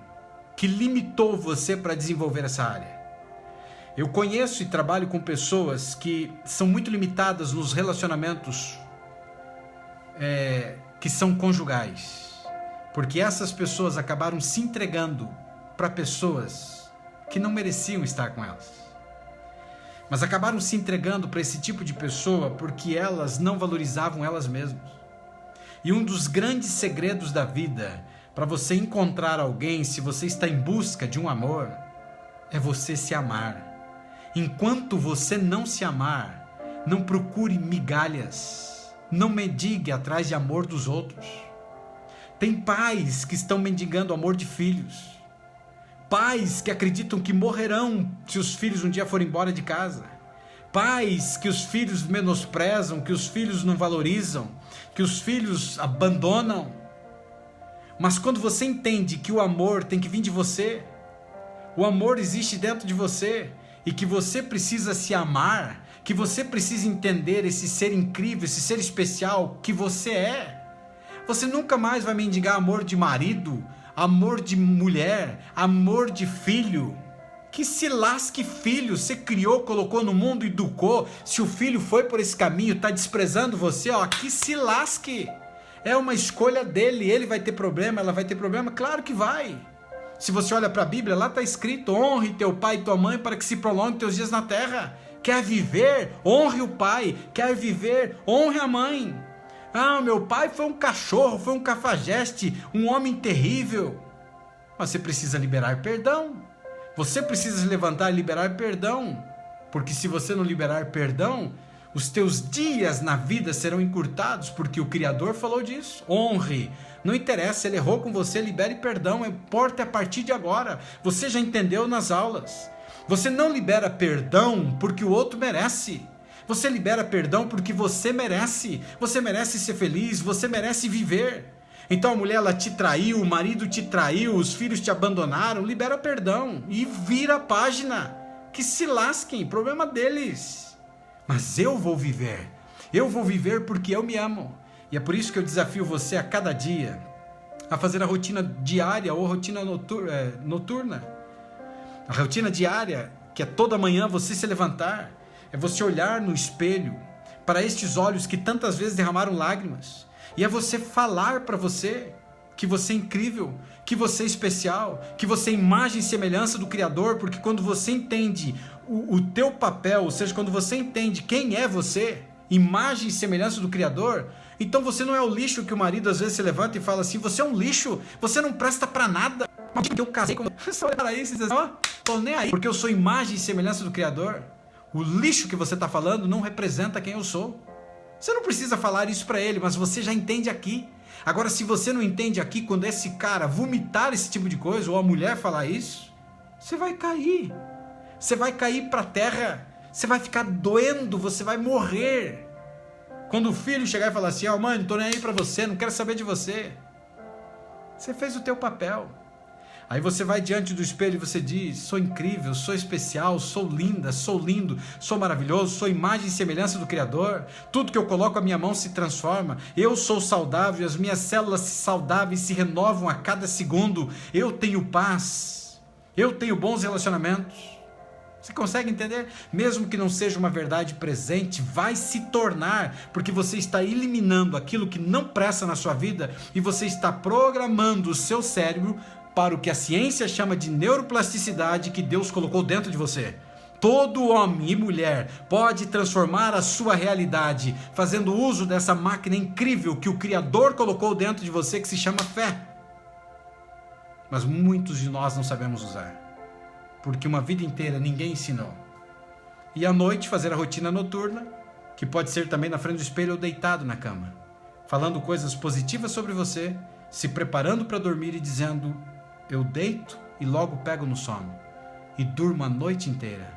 que limitou você para desenvolver essa área? Eu conheço e trabalho com pessoas que são muito limitadas nos relacionamentos que são conjugais, porque essas pessoas acabaram se entregando para pessoas que não mereciam estar com elas, mas acabaram se entregando para esse tipo de pessoa porque elas não valorizavam elas mesmas. E um dos grandes segredos da vida para você encontrar alguém, se você está em busca de um amor, é você se amar. Enquanto você não se amar, não procure migalhas, não mendigue atrás de amor dos outros. Tem pais que estão mendigando amor de filhos. Pais que acreditam que morrerão se os filhos um dia forem embora de casa. Pais que os filhos menosprezam, que os filhos não valorizam, que os filhos abandonam. Mas quando você entende que o amor tem que vir de você, o amor existe dentro de você e que você precisa se amar, que você precisa entender esse ser incrível, esse ser especial que você é, você nunca mais vai mendigar amor de marido, amor de mulher, amor de filho. Que se lasque filho, você criou, colocou no mundo, educou. Se o filho foi por esse caminho, está desprezando você, que se lasque. É uma escolha dele, ele vai ter problema, ela vai ter problema? Claro que vai. Se você olha para a Bíblia, lá está escrito: honre teu pai e tua mãe para que se prolongue teus dias na terra. Quer viver? Honre o pai. Quer viver? Honre a mãe. Meu pai foi um cachorro, foi um cafajeste, um homem terrível. Mas você precisa liberar perdão. Você precisa se levantar e liberar perdão. Porque se você não liberar perdão, os teus dias na vida serão encurtados, porque o Criador falou disso. Honre. Não interessa, se ele errou com você, libere perdão. Importa a partir de agora. Você já entendeu nas aulas. Você não libera perdão porque o outro merece. Você libera perdão porque você merece. Você merece ser feliz, você merece viver. Então a mulher, ela te traiu, o marido te traiu, os filhos te abandonaram, libera perdão e vira a página. Que se lasquem, problema deles. Mas eu vou viver porque eu me amo. E é por isso que eu desafio você a cada dia a fazer a rotina diária ou a rotina noturna. A rotina diária, que é toda manhã você se levantar, é você olhar no espelho para estes olhos que tantas vezes derramaram lágrimas. E é você falar para você: que você é incrível, que você é especial, que você é imagem e semelhança do Criador, porque quando você entende o teu papel, ou seja, quando você entende quem é você, imagem e semelhança do Criador, então você não é o lixo que o marido às vezes se levanta e fala assim, você é um lixo, você não presta pra nada. Eu casei com você, olha para isso e diz assim, tô nem aí, porque eu sou imagem e semelhança do Criador. O lixo que você está falando não representa quem eu sou. Você não precisa falar isso para ele, mas você já entende aqui. Agora, se você não entende aqui, quando esse cara vomitar esse tipo de coisa, ou a mulher falar isso, você vai cair. Você vai cair para a terra, você vai ficar doendo, você vai morrer. Quando o filho chegar e falar assim, mãe, não tô nem aí para você, não quero saber de você. Você fez o teu papel. Aí você vai diante do espelho e você diz, sou incrível, sou especial, sou linda, sou lindo, sou maravilhoso, sou imagem e semelhança do Criador, tudo que eu coloco a minha mão se transforma, eu sou saudável, as minhas células saudáveis se renovam a cada segundo, eu tenho paz, eu tenho bons relacionamentos. Você consegue entender? Mesmo que não seja uma verdade presente, vai se tornar, porque você está eliminando aquilo que não presta na sua vida e você está programando o seu cérebro para o que a ciência chama de neuroplasticidade que Deus colocou dentro de você. Todo homem e mulher pode transformar a sua realidade fazendo uso dessa máquina incrível que o Criador colocou dentro de você, que se chama fé. Mas muitos de nós não sabemos usar, porque uma vida inteira ninguém ensinou. E à noite fazer a rotina noturna, que pode ser também na frente do espelho ou deitado na cama, falando coisas positivas sobre você, se preparando para dormir e dizendo, eu deito e logo pego no sono e durmo a noite inteira,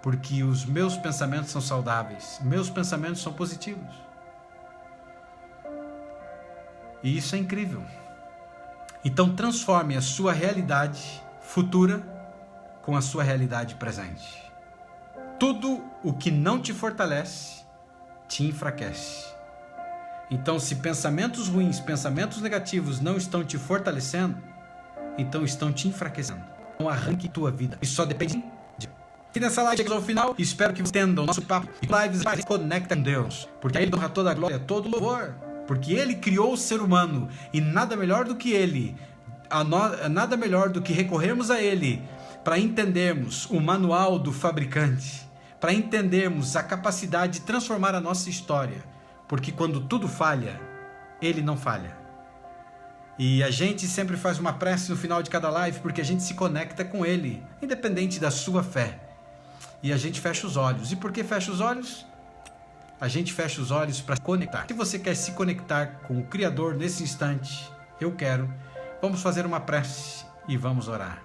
porque os meus pensamentos são saudáveis, meus pensamentos são positivos. E isso é incrível. Então transforme a sua realidade futura com a sua realidade presente. Tudo o que não te fortalece, te enfraquece. Então, se pensamentos ruins, pensamentos negativos não estão te fortalecendo, então estão te enfraquecendo. Não arranque tua vida. Isso só depende de... E nessa live chegamos ao final. Espero que vocês entendam o nosso papo. Lives se conecta com Deus. Porque a Ele honra toda a glória, todo o louvor. Porque Ele criou o ser humano. E nada melhor do que Ele. Nada melhor do que recorrermos a Ele para entendermos o manual do fabricante. Para entendermos a capacidade de transformar a nossa história. Porque quando tudo falha, Ele não falha. E a gente sempre faz uma prece no final de cada live, porque a gente se conecta com Ele, independente da sua fé. E a gente fecha os olhos. E por que fecha os olhos? A gente fecha os olhos para se conectar. Se você quer se conectar com o Criador nesse instante, eu quero. Vamos fazer uma prece e vamos orar.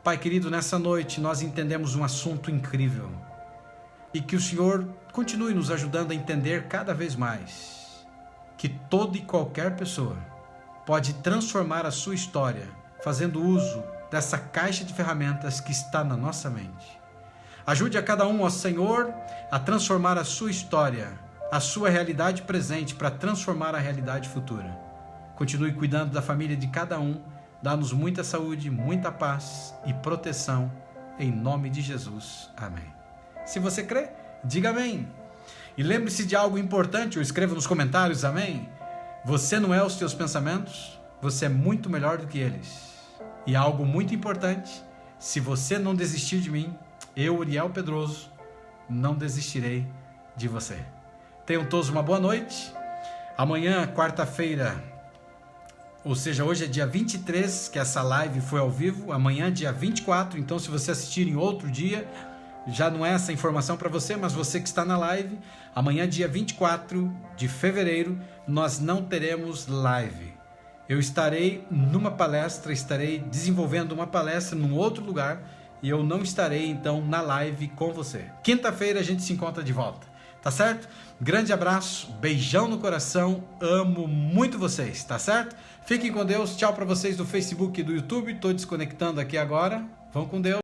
Pai querido, nessa noite nós entendemos um assunto incrível. E que o Senhor continue nos ajudando a entender cada vez mais que toda e qualquer pessoa pode transformar a sua história fazendo uso dessa caixa de ferramentas que está na nossa mente. Ajude a cada um, ó Senhor, a transformar a sua história, a sua realidade presente para transformar a realidade futura. Continue cuidando da família de cada um, dá-nos muita saúde, muita paz e proteção, em nome de Jesus. Amém. Se você crê, diga amém. E lembre-se de algo importante, ou escreva nos comentários, amém. Você não é os seus pensamentos, você é muito melhor do que eles. E algo muito importante, se você não desistir de mim, eu, Uriel Pedroso, não desistirei de você. Tenham todos uma boa noite. Amanhã, quarta-feira, ou seja, hoje é dia 23, que essa live foi ao vivo. Amanhã, dia 24, então se você assistir em outro dia, já não é essa informação para você, mas você que está na live, amanhã, dia 24 de fevereiro, nós não teremos live. Eu estarei numa palestra, estarei desenvolvendo uma palestra num outro lugar e eu não estarei, então, na live com você. Quinta-feira a gente se encontra de volta, tá certo? Grande abraço, beijão no coração, amo muito vocês, tá certo? Fiquem com Deus, tchau para vocês do Facebook e do YouTube, estou desconectando aqui agora, vão com Deus.